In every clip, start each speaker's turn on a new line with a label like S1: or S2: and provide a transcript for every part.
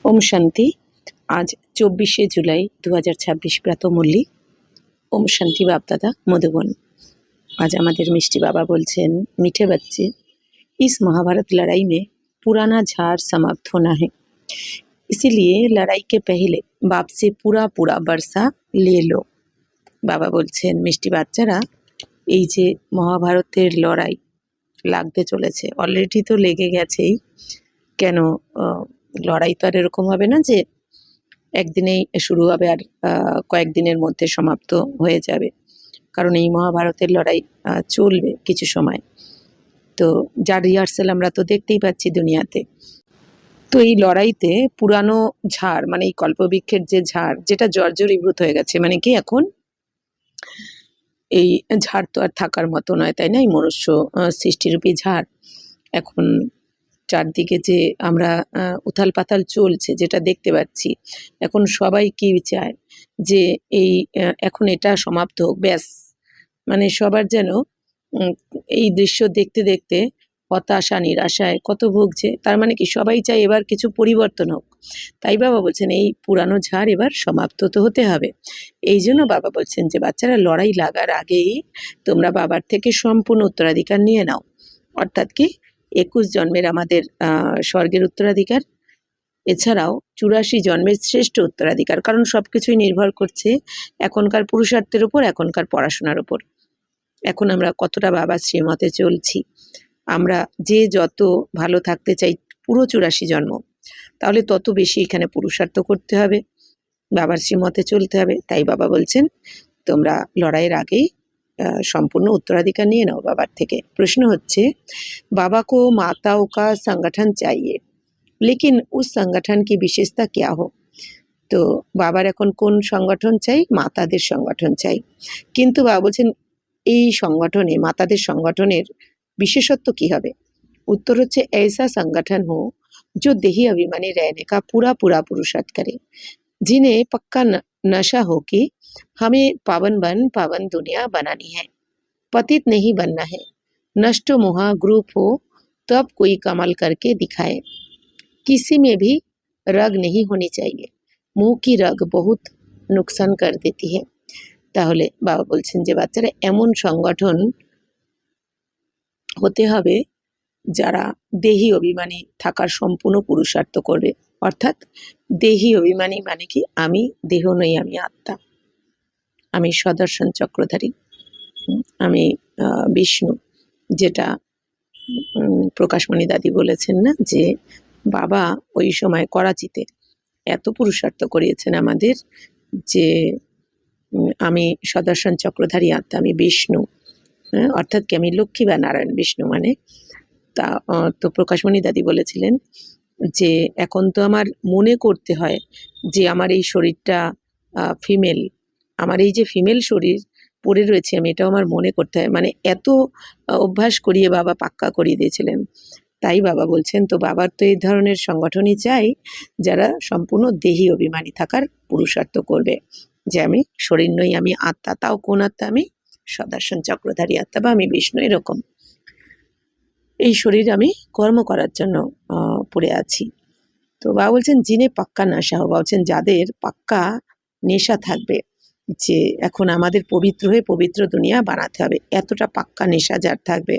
S1: ওম শান্তি। আজ 24শে जुलाई 2026 প্রাতঃমূল্যি। ওম শান্তি বাপদাদা मधुबन। आज हमारे मिष्टी बाबा बोलছেন, मीठे बच्चे, इस महाभारत लड़ाई में पुराना झाड़ समाप्त होना है, इसीलिए लड़ाई के पहले बाप से पूरा पूरा बरसा ले लो। बाबा बोलছেন, मिष्टी বাচ্চারা, এই যে মহাভারতের লড়াই লাগতে চলেছে, অলরেডি তো লেগে গেছেই। কেন লড়াই তো আর এরকম হবে না যে একদিনেই শুরু হবে আর কয়েকদিনের মধ্যে সমাপ্ত হয়ে যাবে, কারণ এই মহাভারতের লড়াই চলবে কিছু সময়। তো যার রিহার্সেল আমরা তো দেখতেই পাচ্ছি দুনিয়াতে। তো এই লড়াইতে পুরানো ঝাড়, মানে এই কল্পবৃক্ষের যে ঝাড়, যেটা জর্জরীভূত হয়ে গেছে, মানে কি এখন এই ঝাড় তো আর থাকার মতো নয়, তাই না? এই মনুষ্য সৃষ্টিরূপী ঝাড় এখন চারদিকে যে আমরা উথাল পাথাল চলছে, যেটা দেখতে পাচ্ছি, এখন সবাই কি চায় যে এই এখন এটা সমাপ্ত হোক, ব্যাস। মানে সবার যেন এই দৃশ্য দেখতে দেখতে হতাশা নিরাশায় কত ভুগছে। তার মানে কি সবাই চায় এবার কিছু পরিবর্তন হোক। তাই বাবা বলছেন এই পুরানো ঝাড় এবার সমাপ্ত তো হতে হবে। এই জন্য বাবা বলছেন যে বাচ্চারা, লড়াই লাগার আগেই তোমরা বাবার থেকে সম্পূর্ণ উত্তরাধিকার নিয়ে নাও। অর্থাৎ কি 21 জন্মের আমাদের স্বর্গের উত্তরাধিকার, এছাড়াও 84 জন্মের শ্রেষ্ঠ উত্তরাধিকার। কারণ সব কিছুই নির্ভর করছে এখনকার পুরুষার্থের উপর, এখনকার পড়াশোনার উপর। এখন আমরা কতটা বাবার শ্রীমতে চলছি। আমরা যে যত ভালো থাকতে চাই পুরো 84 জন্ম, তাহলে তত বেশি এখানে পুরুষার্থ করতে হবে, বাবার শ্রীমতে চলতে হবে। তাই বাবা বলছেন তোমরা লড়াইয়ের আগেই সম্পূর্ণ উত্তরাধিকার নিয়ে নাও বাবার থেকে। প্রশ্ন হচ্ছে, बाबा को माताओं का संगठन चाहिए, लेकिन उस संगठन की विशेषता क्या हो? তো বাবার এখন কোন সংগঠন চাই? মাতাদের সংগঠন চাই। কিন্তু বাবা বলছেন এই সংগঠনে, মাতাদের সংগঠনের বিশেষত্ব কি হবে? उत्तर হচ্ছে, ऐसा संगठन हो जो देही अभिमानी रहने का पूरा पूरा पुरुषार्थ करे, जिन्हें पक्का नशा हो कि हमें पावन बन पावन दुनिया बनानी है, पतित नहीं बनना है। नष्ट मोहा ग्रुप हो तब कोई कमाल करके दिखाए, किसी में भी रग नहीं होनी चाहिए, मुंह की रग बहुत नुकसान कर देती है। তাহলে বাবা বলছেন যে বাচ্চারা এমন সংগঠন হতে হবে যারা দেহি অভিমানী থাকার সম্পূর্ণ পুরুষার্থ করবে। অর্থাৎ দেহি অভিমানী মানে কি, আমি দেহ নই, আমি আত্মা, আমি সদর্শন চক্রধারী, আমি বিষ্ণু। যেটা প্রকাশমণি দাদি বলেছেন না, যে বাবা ওই সময় করাচিতে এত পুরুষার্থ করিয়েছেন আমাদের, যে আমি সদর্শন চক্রধারী আত্মা, আমি বিষ্ণু, অর্থাৎ কি আমি লক্ষ্মী বা নারায়ণ বিষ্ণু। মানে তা তো প্রকাশমণি দাদি বলেছিলেন যে এখন তো আমার মনে করতে হয় যে আমার এই শরীরটা ফিমেল, আমার এই যে ফিমেল শরীর পড়ে রয়েছে, আমি এটাও আমার মনে করতে হয়। মানে এত অভ্যাস করিয়ে বাবা পাক্কা করিয়ে দিয়েছিলেন। তাই বাবা বলছেন, তো বাবার তো এই ধরনের সংগঠনই চাই যারা সম্পূর্ণ দেহি অভিমানী থাকার পুরুষার্থ করবে, যে আমি শরীর নই, আমি আত্মা। তাও কোন আত্মা? আমি সদর্শন চক্রধারী আত্মা, বা আমি বিষ্ণু। এরকম এই শরীর আমি কর্ম করার জন্য পড়ে আছি। তো বাবা বলছেন জিনে পাক্কা নেশা, বাবা বলছেন যাদের পাক্কা নেশা থাকবে, যে এখন আমাদের পবিত্র হয়ে পবিত্র দুনিয়া বানাতে হবে, এতটা পাক্কা নেশা যার থাকবে,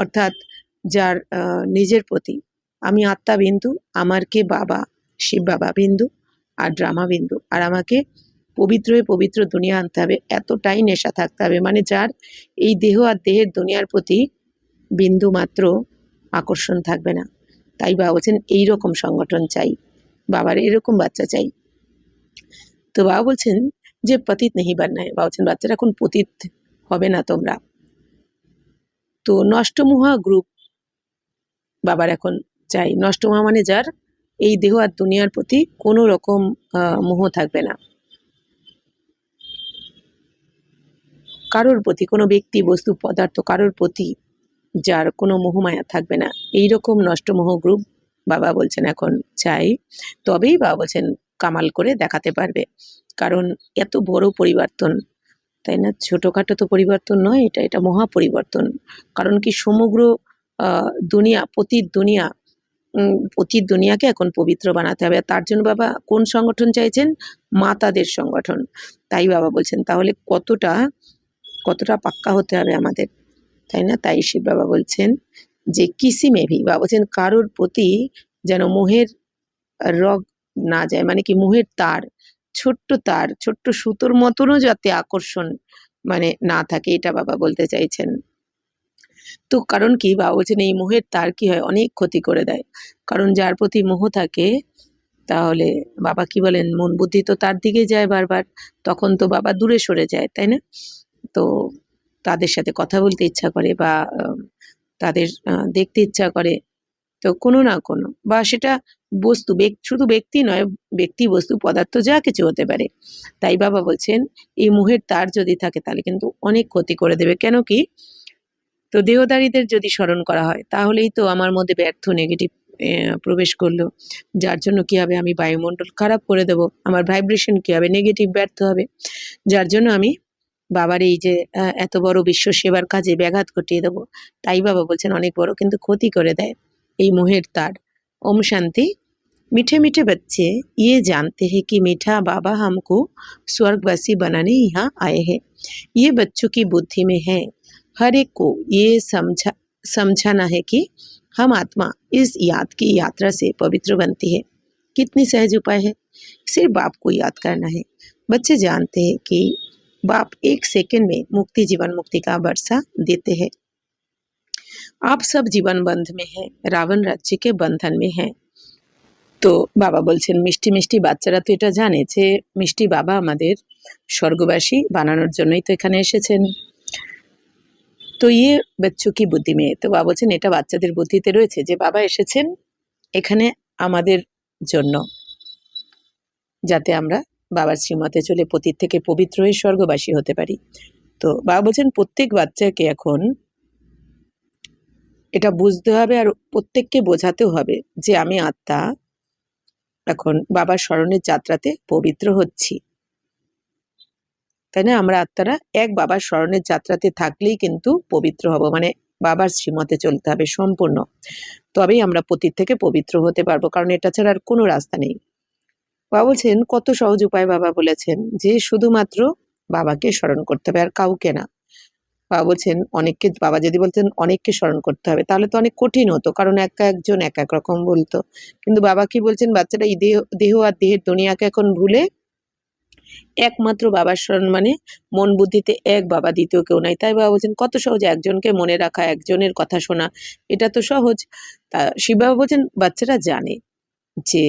S1: অর্থাৎ যার নিজের প্রতি আমি আত্মা বিন্দু, আমার কে বাবা শিব বাবা বিন্দু আর ড্রামা বিন্দু, আর আমাকে পবিত্র হয়ে পবিত্র দুনিয়া আনতে হবে, এতটাই নেশা থাকতে হবে। মানে যার এই দেহ আর দেহের দুনিয়ার প্রতি বিন্দু মাত্র আকর্ষণ থাকবে না। তাই বাবা বলছেন এইরকম সংগঠন চাই, বাবার এরকম বাচ্চা চাই। তো বাবা বলছেন যে পতিত নেই বাননা है, বাবা বলছেন বাচ্চারা এখন পতিত হবে না তোমরা। তো নষ্টমোহা গ্রুপ বাবার এখন চাই। নষ্টমোহা মানে যার এই দেহ আর দুনিয়ার প্রতি কোনো রকম মোহ থাকবে না, কারোর প্রতি, কোনো ব্যক্তি বস্তু পদার্থ কারোর প্রতি যার কোনো মোহমায়া থাকবে না, এইরকম নষ্টমোহ গ্রুপ বাবা বলছেন এখন চাই। তবেই বাবা বলছেন কামাল করে দেখাতে পারবে। কারণ এত বড় পরিবর্তন, তাই না? ছোটোখাটো তো পরিবর্তন নয়, এটা মহা পরিবর্তন। কারণ কি সমগ্র দুনিয়া, পতিত দুনিয়া অতীত দুনিয়াকে এখন পবিত্র বানাতে হবে। আর তার জন্য বাবা কোন সংগঠন চাইছেন? মাতাদের সংগঠন। তাই বাবা বলছেন তাহলে কতটা কতটা পাক্কা হতে হবে আমাদের, তাই না? তাই শিব বাবা বলছেন যে কিসি মেভি, বাবা বলছেন কারোর প্রতি যেন মোহের রগ না যায়, মানে কি মোহের তার ছোট্ট সুতোর মতনও যাতে আকর্ষণ মানে না থাকে, এটা বাবা বলতে চাইছেন। তো কারণ কি বাবা বলছেন এই মোহের তার কি হয়, অনেক ক্ষতি করে দেয়। কারণ যার প্রতি মোহ থাকে তাহলে বাবা কি বলেন, মন বুদ্ধি তো তার দিকে যায় বারবার, তখন তো বাবা দূরে সরে যায়, তাই না? তো তাদের সাথে কথা বলতে ইচ্ছা করে বা তাদের দেখতে ইচ্ছা করে, তো কোনো না কোনো বা সেটা বস্তু শুধু ব্যক্তি নয়, ব্যক্তি বস্তু পদার্থ যা কিছু হতে পারে। তাই বাবা বলছেন এই মোহের তার যদি থাকে তাহলে কিন্তু অনেক ক্ষতি করে দেবে। কেন কি, তো দেহধারীদের যদি স্মরণ করা হয় তাহলেই তো আমার মধ্যে ব্যর্থ নেগেটিভ প্রবেশ করলো, যার জন্য কি হবে, আমি বায়ুমণ্ডল খারাপ করে দেব, আমার ভাইব্রেশন কি হবে, নেগেটিভ ব্যর্থ হবে, যার জন্য আমি বাবার এই যে এত বড় বিশ্ব সেবার কাজে ব্যাঘাত ঘটিয়ে দেবো। তাই বাবা বলছেন অনেক বড় কিন্তু ক্ষতি করে দেয় এই মোহের তার। ओम शांति। मीठे मीठे बच्चे ये जानते हैं कि मीठा बाबा हमको स्वर्गवासी बनाने यहाँ आए हैं। ये बच्चों की बुद्धि में है। हर एक को ये समझाना है कि हम आत्मा इस याद की यात्रा से पवित्र बनती है। कितनी सहज उपाय है, सिर्फ बाप को याद करना है। बच्चे जानते हैं कि बाप एक सेकंड में मुक्ति जीवन मुक्ति का वर्षा देते हैं। आप सब जीवन बंध में हैं, रावण राज्य के बंधन में हैं। তো বাবা বলছেন মিষ্টি মিষ্টি বাচ্চারা তো এটা জানে যে মিষ্টি বাবা আমাদের স্বর্গবাসী বানানোর জন্যই তো এখানে এসেছেন। তো ইয়ে বাচ্চু কি বুদ্ধি মেয়ে, তো বাবা বলছেন এটা বাচ্চাদের বুদ্ধিতে রয়েছে যে বাবা এসেছেন এখানে আমাদের জন্য, যাতে আমরা বাবার শ্রীমতে চলে পতিত থেকে পবিত্র হয়ে স্বর্গবাসী হতে পারি। তো বাবা বলছেন প্রত্যেক বাচ্চাকে এখন এটা বুঝতে হবে আর প্রত্যেককে বোঝাতেও হবে যে আমি আত্মা এখন বাবার স্মরণের যাত্রাতে পবিত্র হচ্ছি, তাই না? আমরা আত্মারা এক বাবার স্মরণের যাত্রাতে থাকলেই কিন্তু পবিত্র হব, মানে বাবার শ্রীমতে চলতে হবে সম্পূর্ণ, তবেই আমরা পতিত থেকে পবিত্র হতে পারবো, কারণ এটা ছাড়া আর কোনো রাস্তা নেই। বাবা বলছেন কত সহজ উপায়, বাবা বলেছেন যে শুধুমাত্র বাবাকে স্মরণ করতে হবে আর কাউকে না। বাবা বলছেন অনেককে, বাবা যদি বলতেন অনেককে স্মরণ করতে হবে তাহলে তো অনেক কঠিন হতো, কারণ একজন এক এক রকম বলতো। কিন্তু বাবা কি বলছেন, বাচ্চারা এই দেহ আর দেহের দুনিয়াকে এখন ভুলে একমাত্র বাবার স্মরণ, মানে মন বুদ্ধিতে এক বাবা, দ্বিতীয় কেউ নাই। তাই বাবা বলছেন কত সহজ একজনকে মনে রাখা, একজনের কথা শোনা, এটা তো সহজ। তা শিব বাবা বলছেন বাচ্চারা জানে যে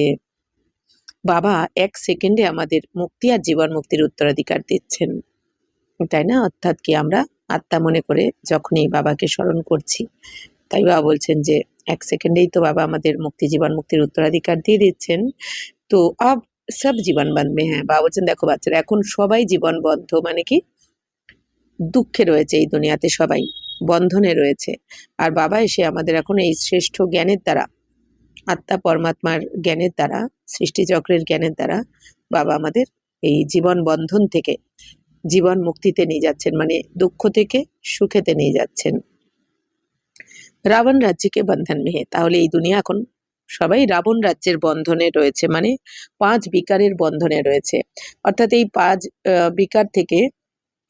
S1: বাবা এক সেকেন্ডে আমাদের মুক্তি আর জীবন মুক্তির উত্তরাধিকার দিচ্ছেন, তাই না? অর্থাৎ কি আমরা আত্মা মনে করে যখনই বাবাকে স্মরণ করছি, তাই বাবা বলছেন যে এক সেকেন্ডেই তো বাবা আমাদের মুক্তি জীবন মুক্তির উত্তরাধিকার দিয়ে দিচ্ছেন। তো আব সব জীবন বন্ধ में है। বাবা বলছেন দেখো বাচ্চারা এখন সবাই জীবন বন্ধ, মানে কি দুঃখে রয়েছে, এই দুনিয়াতে সবাই বন্ধনে রয়েছে। আর বাবা এসে আমাদের এখন এই শ্রেষ্ঠ জ্ঞানের দ্বারা, আত্মা পরমাত্মার জ্ঞানের দ্বারা, সৃষ্টিচক্রের জ্ঞানের দ্বারা বাবা আমাদের এই জীবন বন্ধন থেকে জীবন মুক্তিতে নিয়ে যাচ্ছেন, মানে দুঃখ থেকে সুখেতে নিয়ে যাচ্ছেন। রাবণ রাজ্যকে বন্ধন মেহে, তাহলে এই দুনিয়া এখন সবাই রাবণ রাজ্যের বন্ধনে রয়েছে, মানে 5 বিকারের বন্ধনে রয়েছে। অর্থাৎ এই 5 বিকার থেকে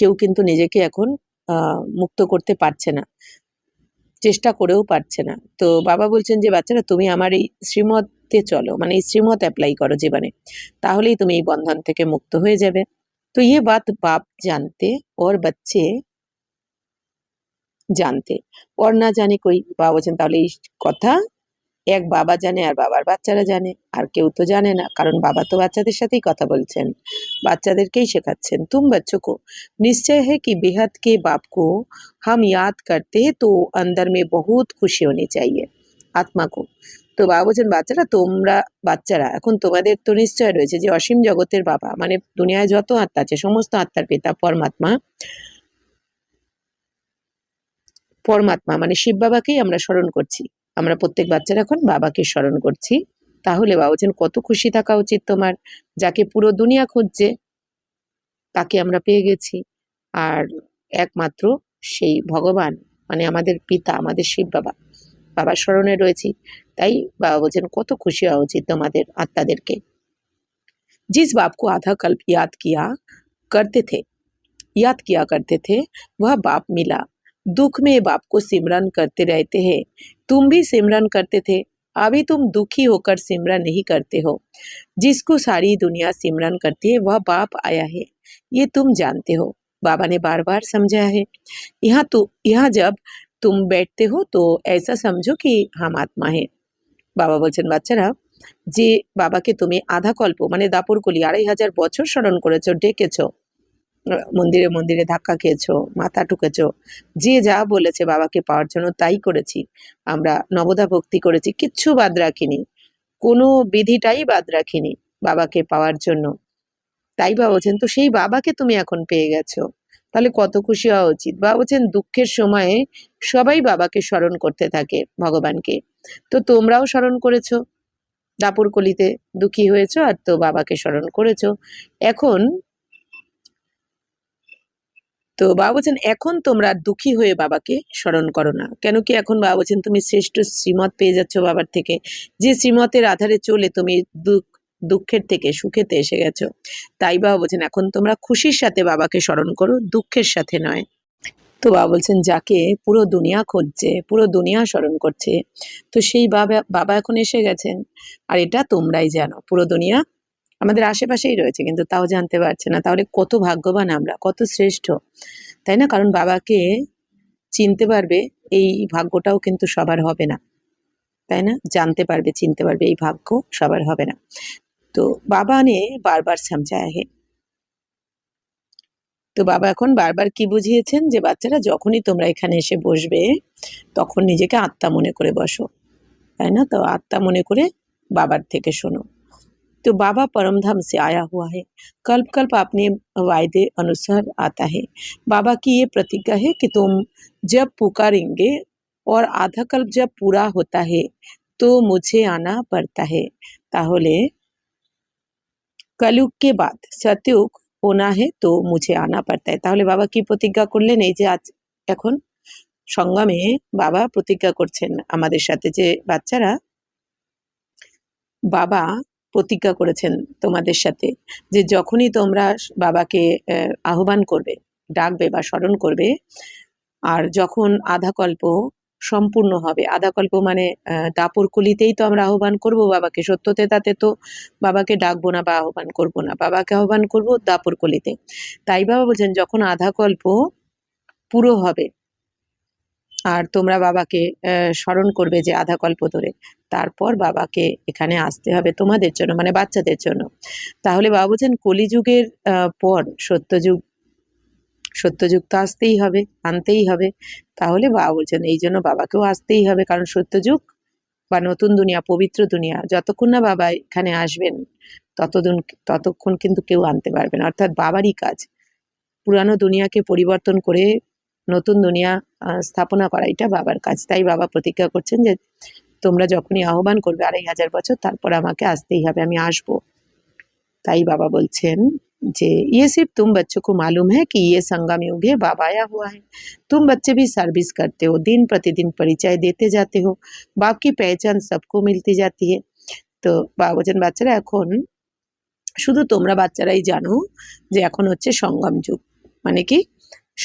S1: কেউ কিন্তু নিজেকে এখন মুক্ত করতে পারছে না, চেষ্টা করেও পারছে না। তো বাবা বলছেন যে বাচ্চারা তুমি আমার এই শ্রীমতে চলো, মানে এই শ্রীমত অ্যাপ্লাই করো জীবনে, তাহলেই তুমি এই বন্ধন থেকে মুক্ত হয়ে যাবে। তো ये बात बाप जानते और बच्चे জানতে और না জানে কই, বাবা বলছেন তাহলে এই কথা এক বাবা জানে আর বাবার বাচ্চারা জানে, আর কেউ তো জানে না, কারণ বাবা তো বাচ্চাদের সাথেই কথা বলছেন, বাচ্চাদেরকেই শেখাচ্ছেন। तुम बच्चों को निश्चय है कि बेहद के बाप को हम याद करते हैं तो अंदर में बहुत खुशी होनी चाहिए आत्मा को। তো বাবা বলছেন বাচ্চারা এখন তোমাদের তো নিশ্চয় রয়েছে যে অসীম জগতের বাবা, মানে দুনিয়ায় যত আত্মা আছে সমস্ত আত্মার পিতা পরমাত্মা মানে শিব বাবাকেই আমরা স্মরণ করছি। আমরা প্রত্যেক বাচ্চারা এখন বাবাকে স্মরণ করছি। তাহলে বাবা বলছেন কত খুশি থাকা উচিত তোমার, যাকে পুরো দুনিয়া খুঁজছে তাকে আমরা পেয়ে গেছি। আর একমাত্র সেই ভগবান মানে আমাদের পিতা, আমাদের শিব বাবা, বাবার স্মরণে রয়েছি। তাই বাবা বলছেন কত খুশি হওয়া উচিত তোমাদের আত্মাদেরকে। जिस बाप को आधा कल्प याद किया करते थे वह बाप मिला। दुख में बाप को सिमरन करते रहते हैं। तुम भी सिमरन करते थे, अभी तुम दुखी होकर सिमरन नहीं करते हो। जिसको सारी दुनिया सिमरन करती है वह बाप आया है, ये तुम जानते हो। बाबा ने बार बार समझाया है। यहाँ जब तुम बैठते हो तो ऐसा समझो कि हम आत्मा है। বাবা বলছেন বাচ্চারা, যে বাবাকে তুমি আধা কল্প মানে দাপর কলি 2500 বছর স্মরণ করেছো, ডেকেছো, মন্দিরে মন্দিরে ধাক্কা খেয়েছো, মাথা ঠুকেছো, যে যা বলেছে বাবাকে পাওয়ার জন্য তাই করেছি। আমরা নবদা ভক্তি করেছি, কিচ্ছু বাদ রাখিনি, কোনো বিধিটাই বাদ রাখিনি বাবাকে পাওয়ার জন্য। তাই বাবা বলছেন তো সেই বাবাকে তুমি এখন পেয়ে গেছো, তাহলে কত খুশি হওয়া উচিত। বাবা বলছেন দুঃখের সময়ে সবাই বাবাকে স্মরণ করতে থাকে, ভগবানকে। তো তোমরাও স্মরণ করেছো, দাপুর কলিতে দুঃখী হয়েছো আর তো বাবাকে স্মরণ করেছো। এখন তো বাবা বলছেন এখন তোমরা দুঃখী হয়ে বাবাকে স্মরণ করো না। কেন কি এখন বাবা বলছেন তুমি শ্রেষ্ঠ শ্রীমত পেয়ে যাচ্ছ বাবার থেকে, যে শ্রীমতের আধারে চলে তুমি দুঃখের থেকে সুখেতে এসে গেছো। তাই বাবা বলছেন এখন তোমরা খুশির সাথে বাবাকে স্মরণ করো, দুঃখের সাথে নয়। তো বাবা বলছেন যাকে পুরো দুনিয়া খুঁজছে, পুরো দুনিয়া স্মরণ করছে, তো সেই বাবা এখন এসে গেছেন। আর এটা তোমরাই জানো, পুরো দুনিয়া আমাদের আশেপাশেই রয়েছে কিন্তু তাও জানতে পারছে না। তাহলে কত ভাগ্যবান আমরা, কত শ্রেষ্ঠ, তাই না? কারণ বাবাকে চিনতে পারবে এই ভাগ্যটাও কিন্তু সবার হবে না, তাই না? জানতে পারবে, চিনতে পারবে, এই ভাগ্য সবার হবে না। তো বাবা নে বারবার সমঝায়া হে। তো বাবা এখন বারবার কি বুঝিয়েছেন, যে বাচ্চারা যখনই তোমরা এখানে এসে বসবে তখন নিজেকে আত্মা মনে করে বসো, তাই না? তো আত্মা মনে করে বাবার থেকে শোনো। तो बाबा परमधाम से आया हुआ है, कल्प कल्प अपने वायदे अनुसार आता है। बाबा की ये प्रतिज्ञा है कि तुम जब पुकारेंगे और आधा कल्प जब पूरा होता है तो मुझे आना पड़ता है। ताहले कलयुग के बाद सतयुग होना है तो मुझे आना पड़ता है। তাহলে বাবা কি প্রতিজ্ঞা করলেন, এই যে আজ এখন সংগমে বাবা প্রতিজ্ঞা করছেন আমাদের সাথে, যে বাচ্চারা বাবা প্রতিজ্ঞা করেছেন তোমাদের সাথে যে যখনই তোমরা বাবাকে আহ্বান করবে, ডাকবে বা স্মরণ করবে, আর যখন আধাকল্প সম্পূর্ণ হবে, আধাকল্প মানে দাপর কলিতেই তো আমরা আহ্বান করব বাবাকে, সত্যতে তাতে তো বাবাকে ডাকবো না বা আহ্বান করবো না, বাবাকে আহ্বান করব দাপর কলিতে। তাই বাবা বলছেন যখন আধাকল্প পুরো হবে আর তোমরা বাবাকে স্মরণ করবে যে আধা কল্প ধরে, তারপর বাবাকে এখানে আসতে হবে তোমাদের জন্য, মানে বাচ্চাদের জন্য। তাহলে বাবা বলছেন কলিযুগের পর সত্যযুগ, সত্যযুগ তো আসতেই হবে, আনতেই হবে। তাহলে বাবা বলছেন এই জন্য বাবাকেও আসতেই হবে, কারণ সত্যযুগ বা নতুন দুনিয়া, পবিত্র দুনিয়া যতক্ষণ না বাবা এখানে আসবেন ততক্ষণ কিন্তু কেউ আনতে পারবে না। অর্থাৎ বাবারই কাজ পুরানো দুনিয়াকে পরিবর্তন করে নতুন দুনিয়া স্থাপনা করা, এটা বাবার কাজ। তাই বাবা প্রতিজ্ঞা করছেন যে তোমরা যখনই আহ্বান করবে 2500 বছর, তারপর আমাকে আসতেই হবে, আমি আসবো। তাই বাবা বলছেন যে ये सिर्फ तुम बच्चों को मालूम है कि ये संगम युग है, बाबा आया हुआ है। तुम बच्चे भी सर्विस करते हो, दिन प्रतिदिन परिचय देते जाते हो, बाप की पहचान सबको मिलती जाती है। তো বাবা বলছেন বাচ্চারা এখন শুধু তোমরা বাচ্চারাই জানো যে এখন হচ্ছে সঙ্গম যুগ। মানে কি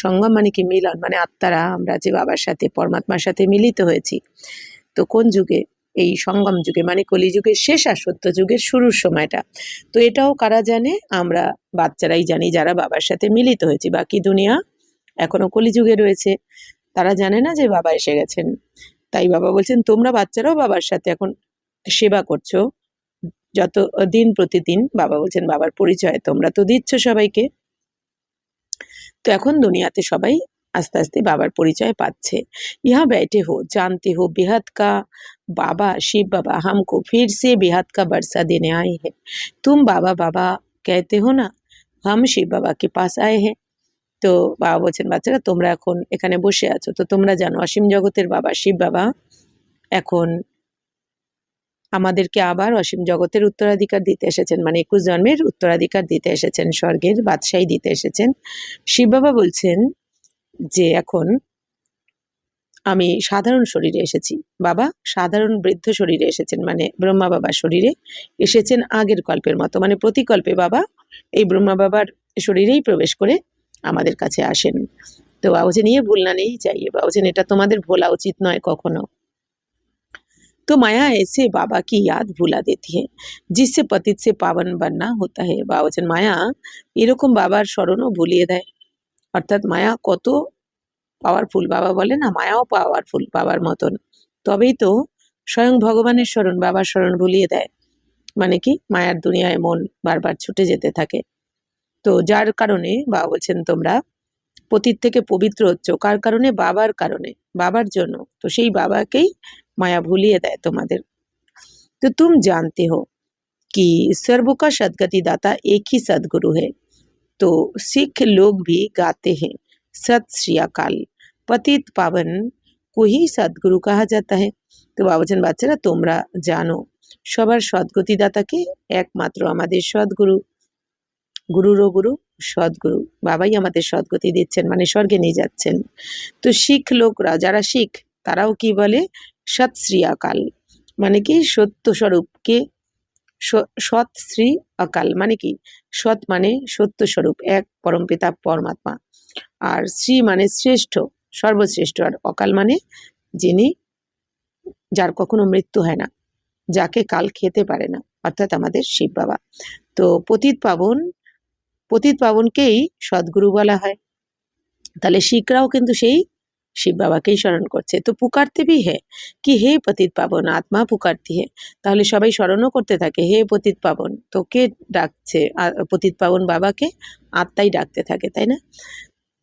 S1: সঙ্গম, মানে কি মিলন, মানে আত্মারা আমরা যে বাবার সাথে পরমাত্মার সাথে মিলিত হয়েছি। তো কোন যুগে? এই সঙ্গম যুগে, মানে কলিযুগের শেষ আর সত্য যুগের শুরুর সময়টা। তো এটাও কারা জানে? আমরা বাচ্চারাই জানি, যারা বাবার সাথে মিলিত হয়েছি। বাকি দুনিয়া এখনো কলিযুগে রয়েছে, তারা জানে না যে বাবা এসে গেছেন। তাই বাবা বলছেন তোমরা বাচ্চারাও বাবার সাথে এখন সেবা করছো, যত দিন প্রতিদিন। বাবা বলছেন বাবার পরিচয় তোমরা তো দিচ্ছ সবাইকে। তো এখন দুনিয়াতে সবাই আস্তে আস্তে বাবার পরিচয় পাচ্ছে। यहाँ बैठे हो, जानते हो बेहद का बाबा शिव बाबा हमको फिर से बेहद का बरसा देने आए हैं। तुम बाबा बाबा कहते हो ना, हम शिव बाबा के पास आए हैं। তো বাবা বলছেন বাচ্চারা তোমরা এখন এখানে বসে আছো, তো তোমরা জানো অসীম জগতের বাবা শিব বাবা এখন আমাদেরকে আবার অসীম জগতের উত্তরাধিকার দিতে এসেছেন, মানে 21 জন্মের উত্তরাধিকার দিতে এসেছেন, স্বর্গের বাদশাহী দিতে এসেছেন। শিব বাবা বলছেন যে এখন আমি সাধারণ শরীরে এসেছি। বাবা সাধারণ বৃদ্ধ শরীরে এসেছেন, মানে ব্রহ্মা বাবার শরীরে এসেছেন আগের কল্পের মতো, মানে প্রতিকল্পে বাবা এই ব্রহ্মা বাবার শরীরেই প্রবেশ করে আমাদের কাছে আসেন। তো বাবা বলছেন ये भूलना नहीं चाहिए, বাবা বলছেন এটা তোমাদের ভোলা উচিত নয় কখনো। तो माया ऐसे बाबा की याद भुला देती है जिससे पतित से पावन बनना होता है। বাবা বলছেন মায়া এরকম বাবার স্মরণও ভুলিয়ে দেয়। অর্থাৎ মায়া কত পাওয়ারফুল, বাবা বলে না মায়াও পাওয়ারফুল বাবার মতন, তবেই তো স্বয়ং ভগবানের স্মরণ বাবার স্মরণ ভুলিয়ে দেয়। মানে কি মায়ার দুনিয়ায় মন বারবার ছুটে যেতে থাকে। তো যার কারণে বাবা বলছেন তোমরা পতিত থেকে পবিত্র হচ্ছ, কার কারণে? বাবার কারণে, বাবার জন্য। তো সেই বাবাকেই মায়া ভুলিয়ে দেয় তোমাদের। तो तुम जानते हो कि सर्व का सदगति दाता एक ही सदगुरु है। तो सिख लोग भी गाते हैं सत श्री अकाल, पतित पावन को ही सदगुरु कहा जाता है। तो বাবা বলছেন বাচ্চারা তোমরা জানো সবার সদ্গতিদাতাকে একমাত্র আমাদের সদ্গুরু, গুরুরও গুরু সদ্গুরু, বাবাই আমাদের সদ্গতি দিচ্ছেন, মানে স্বর্গে নিয়ে যাচ্ছেন। তো শিখ লোকরা যারা শিখ তারাও কি বলে সৎ শ্রী আকাল, মানে কি সত্য স্বরূপকে, সৎ শ্রী অকাল মানে কি সৎ মানে সত্য স্বরূপ এক পরমপিতা পরমাত্মা, আর শ্রী মানে শ্রেষ্ঠ সর্বশ্রেষ্ঠ, আর অকাল মানে যিনি যার কখনো মৃত্যু হয় না, যাকে কাল খেতে পারে না, অর্থাৎ আমাদের শিব বাবা। তো পতিত পাবনকেই সদ্গুরু বলা হয়। তাহলে শিখরাও কিন্তু সেই শিব বাবাকেই স্মরণ করছে। তো পুকারতে ভি হে কি হে পতিত পাবন, আত্মা পুকারতি হে, তাহলে সবাই স্মরণও করতে থাকে হে পতিত পাবন। তো কে ডাকছে? পতিত পাবন বাবাকে আত্মাই ডাকতে থাকে, তাই না?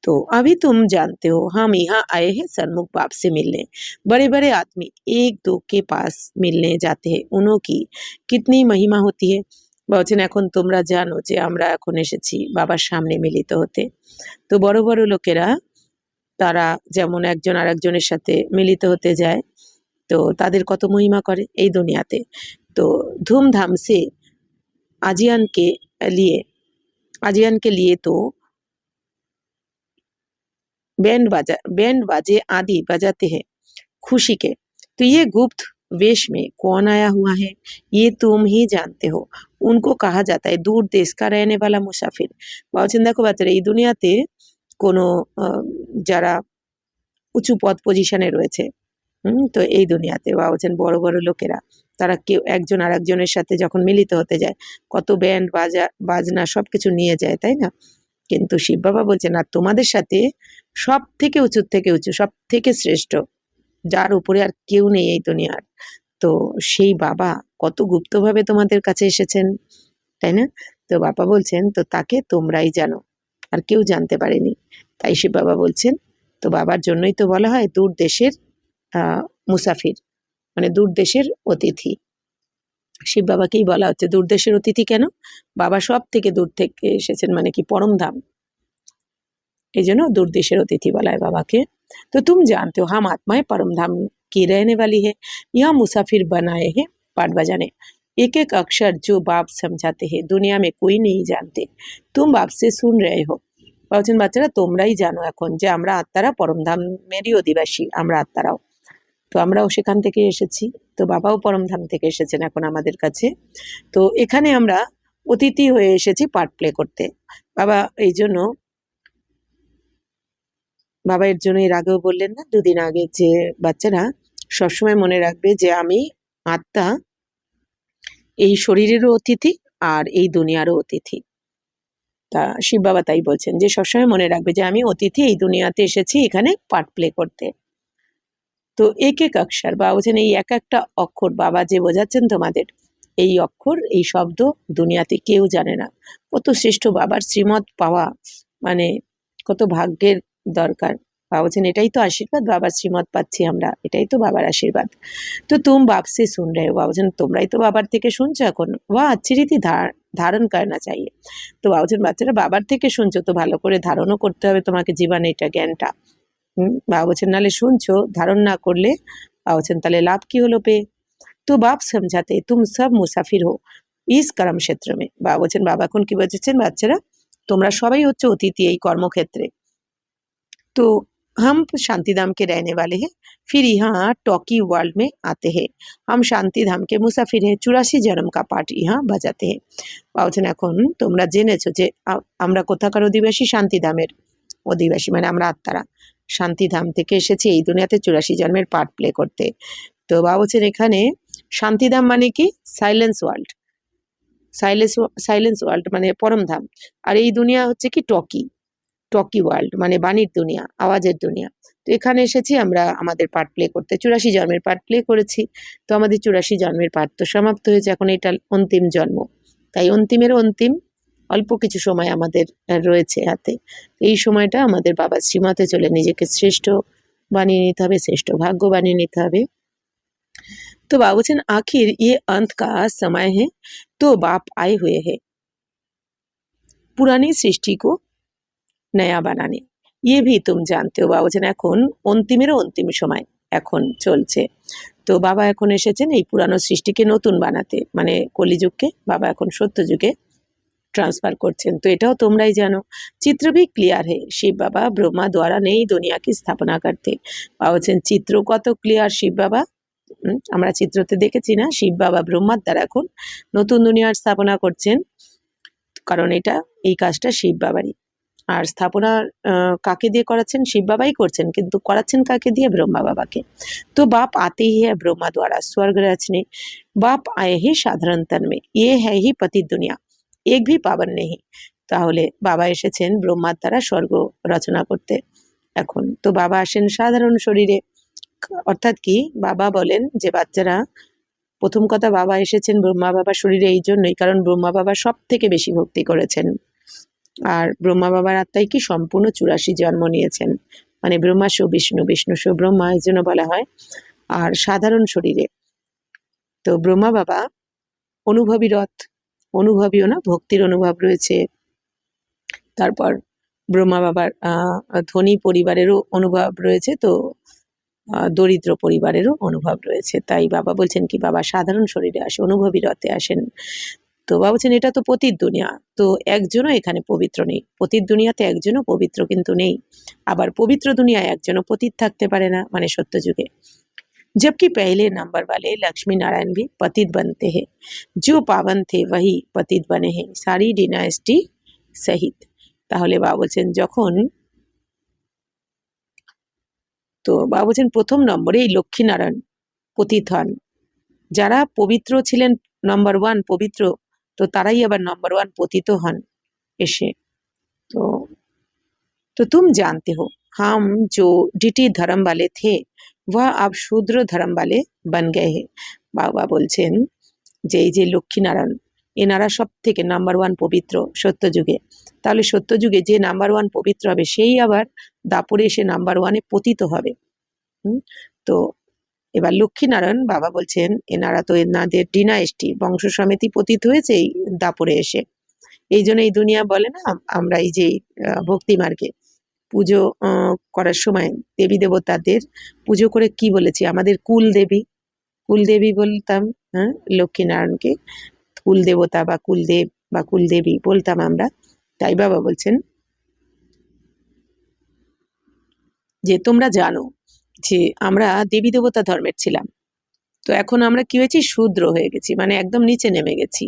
S1: तो अभी तुम जानते हो हम यहाँ आए हैं सन्मुख बाप से मिलने, बड़े बड़े आदमी एक दो के पास मिलने जाते हैं, उन्हों की कितनी महिमा होती है। বলছেন এখন তোমরা জানো যে আমরা এখন এসেছি বাবার সামনে মিলিত হতে। তো বড় বড় লোকেরা তারা যেমন একজন আরেকজনের সাথে মিলিত হতে যায়, তো তাদের কত মহিমা করে এই দুনিয়াতে। তো ধুমধাম সে आजियान के लिए तो बैंड बाजे आदि बजाते हैं खुशी के। तो ये गुप्त वेश में कौन आया हुआ है ये तुम ही जानते हो, उनको कहा जाता है दूर देश का रहने वाला मुसाफिर। বলছেন দেখো বাচ্চারা এই দুনিয়াতে কোনো যারা উঁচু পদ পজিশনে রয়েছে, তো এই দুনিয়াতে বাবা বলছেন বড় বড় লোকেরা তারা কেউ একজন আর একজনের সাথে যখন মিলিত হতে যায় কত ব্যান্ড বাজনা সবকিছু নিয়ে যায়, তাই না? কিন্তু শিব বাবা বলছেন আর তোমাদের সাথে সব থেকে উঁচু সব থেকে শ্রেষ্ঠ, যার উপরে আর কেউ নেই এই দুনিয়ার, তো সেই বাবা কত গুপ্তভাবে তোমাদের কাছে এসেছেন, তাই না? তো বাবা বলছেন তো তাকে তোমরাই জানো, আর কেউ জানতে পারেনি। তাই শিব বাবা বলছেন তো বাবার জন্যই তো বলা হয় দূর দেশের মুসাফির, মানে দূর দেশের অতিথি। শিব বাবাকেই বলা হচ্ছে দূর দেশের অতিথি। কেন? বাবা সব থেকে দূর থেকে এসেছেন, মানে কি পরমধাম, এই জন্য দূর দেশের অতিথি বলা হয় বাবাকে। তো तुम जानते हो हम आत्माएं परम धाम की रहने वाली है, यहाँ मुसाफिर बनाए हैं पाठ बजाने, एक एक अक्षर जो बाप समझाते हैं दुनिया में कोई नहीं जानते, तुम बाप से सुन रहे हो। বলছেন বাচ্চারা তোমরাই জানো এখন যে আমরা আত্মারা পরমধামেরই অধিবাসী, আমরা আত্মারাও, তো আমরাও সেখান থেকে এসেছি, তো বাবাও পরমধাম থেকে এসেছেন এখন আমাদের কাছে। তো এখানে আমরা অতিথি হয়ে এসেছি পার্ট প্লে করতে। বাবা এই জন্য বাবা এর জন্য এর আগেও বললেন না দুদিন আগে যে বাচ্চারা সবসময় মনে রাখবে যে আমি আত্মা, এই শরীরেরও অতিথি আর এই দুনিয়ারও অতিথি। তা শিব বাবা তাই বলছেন যে সবসময় মনে রাখবে যে আমি অতিথি, এই দুনিয়াতে এসেছি এখানে পার্ট প্লে করতে। তো এক এক অক্ষর বাবা বলছেন এই এক একটা অক্ষর বাবা যে বোঝাচ্ছেন তোমাদের, এই অক্ষর এই শব্দ দুনিয়াতে কেউ জানে না। কত শ্রেষ্ঠ বাবার শ্রীমত পাওয়া, মানে কত ভাগ্যের দরকার। বাবা বলছেন এটাই তো আশীর্বাদ, বাবার শ্রীমত পাচ্ছি আমরা, এটাই তো বাবার আশীর্বাদ। তো তুম বাপ সে শুন রে, বাবা বলছেন তোমরাই তো বাবার থেকে শুনছো এখন, বা আচ্ছি রীতি ধারণ করা চাইয়ে। তো বাবা বলছেন বাচ্চারা বাবার থেকে শুনছো তো ভালো করে ধারণও করতে হবে তোমাকে জীবনে এটা জ্ঞানটা। বাবা বলছেন নাহলে শুনছো ধারণ না করলে, বাবা বলছেন তাহলে লাভ কি হলো পেয়ে। তো বাপ সমঝাতে তুম সব মুসাফির হো ইস কর্ম ক্ষেত্র মে। বাবা বলছেন বাবা এখন কি বলছেন বাচ্চারা তোমরা সবাই হচ্ছে অতিথি এই কর্মক্ষেত্রে। তো हम शांतिधाम के रहने वाले हैं, फिर यहाँ टॉकी वर्ल्ड में आते हैं। हम শান্তিধাম के মুসাফির हैं, 84 জন্ম का पाठ यहाँ बजाते हैं। বলছেন এখন তোমরা জেনেছো যে আমরা কোথাকার অধিবাসী, শান্তিধামের অধিবাসী, মানে আমরা আত্মারা শান্তিধাম থেকে এসেছি এই দুনিয়াতে 84 জন্মের পার্ট প্লে করতে। তো বাবা বলছেন এখানে শান্তিধাম মানে কি? Silence world. সাইলেন্স ওয়ার্ল্ড মানে পরমধাম। আর এই দুনিয়া হচ্ছে কি টকি, টকি ওয়ার্ল্ড মানে বাণীর দুনিয়া, আওয়াজের দুনিয়া। তো এখানে এসেছি আমরা আমাদের পার্ট প্লে করতে, 84 জন্মের পার্ট প্লে করেছি। তো আমাদের 84 জন্মের পার্ট তো সমাপ্ত হয়েছে, এখন এটা অন্তিম জন্ম। তাই অন্তিমের অন্তিম অল্প কিছু সময় আমাদের রয়েছে হাতে। এই সময়টা আমাদের বাবার শ্রীমতে চলে নিজেকে শ্রেষ্ঠ বানিয়ে নিতে হবে, শ্রেষ্ঠ ভাগ্য বানিয়ে নিতে হবে। तो बाबा बच्चन आखिर ये अंत का समय है, तो बाप आए हुए हैं पुरानी सृष्टि को नया बनाने, ये भी तुम जानते हो। बाबा বলছেন এখন অন্তিমেরও অন্তিম সময় এখন চলছে। তো বাবা এখন এসেছেন এই পুরানো সৃষ্টিকে নতুন বানাতে, মানে কলিযুগকে বাবা এখন সত্যযুগে ट्रांसफर করছেন। তো এটাও তোমরাই জানো। চিত্র भी क्लियर है, शिव बाबा ब्रह्मा द्वारा नई दुनिया की स्थापना करते। বাবা বলছেন চিত্র কত ক্লিয়ার, শিব বাবা আমরা চিত্রতে দেখেছি না, শিব বাবা ব্রহ্মার দ্বারা এখন নতুন দুনিয়ার স্থাপনা করছেন, কারণ এটা এই কাজটা শিব বাবারই। আর স্থাপনা কাকে দিয়ে করাচ্ছেন? শিব বাবাই করছেন, কিন্তু করাচ্ছেন কাকে দিয়ে? ব্রহ্মা বাবাকে। তো बाप आते ही है ब्रह्मा द्वारा स्वर्ग रचने, बाप आए ही साधारण तन में, ये है ही पतित दुनिया, एक भी पावन नहीं। তাহলে বাবা এসেছেন ব্রহ্মার দ্বারা স্বর্গ রচনা করতে এখন। তো বাবা আসেন সাধারণ শরীরে, অর্থাৎ কি বাবা বলেন যে বাচ্চারা, প্রথম কথা বাবা এসেছেন ব্রহ্মা বাবার শরীরে এই জন্যই কারণ ব্রহ্মা বাবা সব থেকে বেশি ভক্তি করেছেন। আর ব্রহ্মা বাবার আত্মাই কি সম্পূর্ণ 84 জন্ম নিয়েছেন, মানে ব্রহ্মা সো বিষ্ণু, বিষ্ণু সো ব্রহ্মা, এই জন্য বলা হয়। আর সাধারণ শরীরে তো ব্রহ্মা বাবা অনুভবী রথ, অনুভবীও না, ভক্তির অনুভব রয়েছে। তারপর ব্রহ্মা বাবার ধনী পরিবারেরও অনুভব রয়েছে, তো দরিদ্র পরিবারেরও অনুভব রয়েছে। তাই বাবা বলছেন কি বাবা সাধারণ শরীরে আসে, অনুভবী রথে আসেন। তো বাবা বলছেন এটা তো পতিত দুনিয়া, তো একজনও এখানে পবিত্র নেই। পতিত দুনিয়াতে একজনও পবিত্র কিন্তু নেই, আবার পবিত্র দুনিয়ায় একজনও পতিত থাকতে পারে না, মানে সত্যযুগে। जबकि पहले नंबर वाले लक्ष्मी नारायण भी पतित बनते हैं, जो पावन थे वही पतित बने हैं सारी डिनास्टी सहित। তাহলে বাবা বলছেন যখন, তো বাবা বলছেন প্রথম নম্বরে এই লক্ষ্মীনারায়ণ পতিত হন, যারা পবিত্র ছিলেন নম্বর 1 পবিত্র, তো তারাই আবার নম্বর 1 পতিত হন এসে। तो तुम जानते हो हम जो डिटी धर्म वाले थे वह अब शूद्र धर्म वाले बन गए हैं। বাবা বলছেন যে এই যে লক্ষ্মীনারায়ণ এনারা সব থেকে নাম্বার 1 পবিত্র সত্যযুগে, তাহলে সত্যযুগে যে নাম্বার 1 পবিত্র হবে সেই আবার দাপরে এসে নাম্বার 1-এ পতিত হবে। তো এবার লক্ষ্মীনারায়ণ বাবা বলছেন এনারা তো এনাদের ডিনাস্টি বংশ সমিতি পতিত হয়েছে এই দাপরে এসে। এই জন্য এই দুনিয়া বলে না, আমরা এই যে ভক্তি মার্গে পুজো করার সময় দেবী দেবতাদের পুজো করে কি বলেছি, আমাদের কুলদেবী বলতাম, হ্যাঁ লক্ষ্মীনারায়ণকে কুল দেবতা বা কুলদেব বা কুলদেবী বলতাম আমরা। তাই বাবা বলছেন যে তোমরা জানো যে আমরা দেবী দেবতা ধর্মের ছিলাম, তো এখন আমরা কি হয়েছি? শূদ্র হয়ে গেছি, মানে একদম নিচে নেমে গেছি।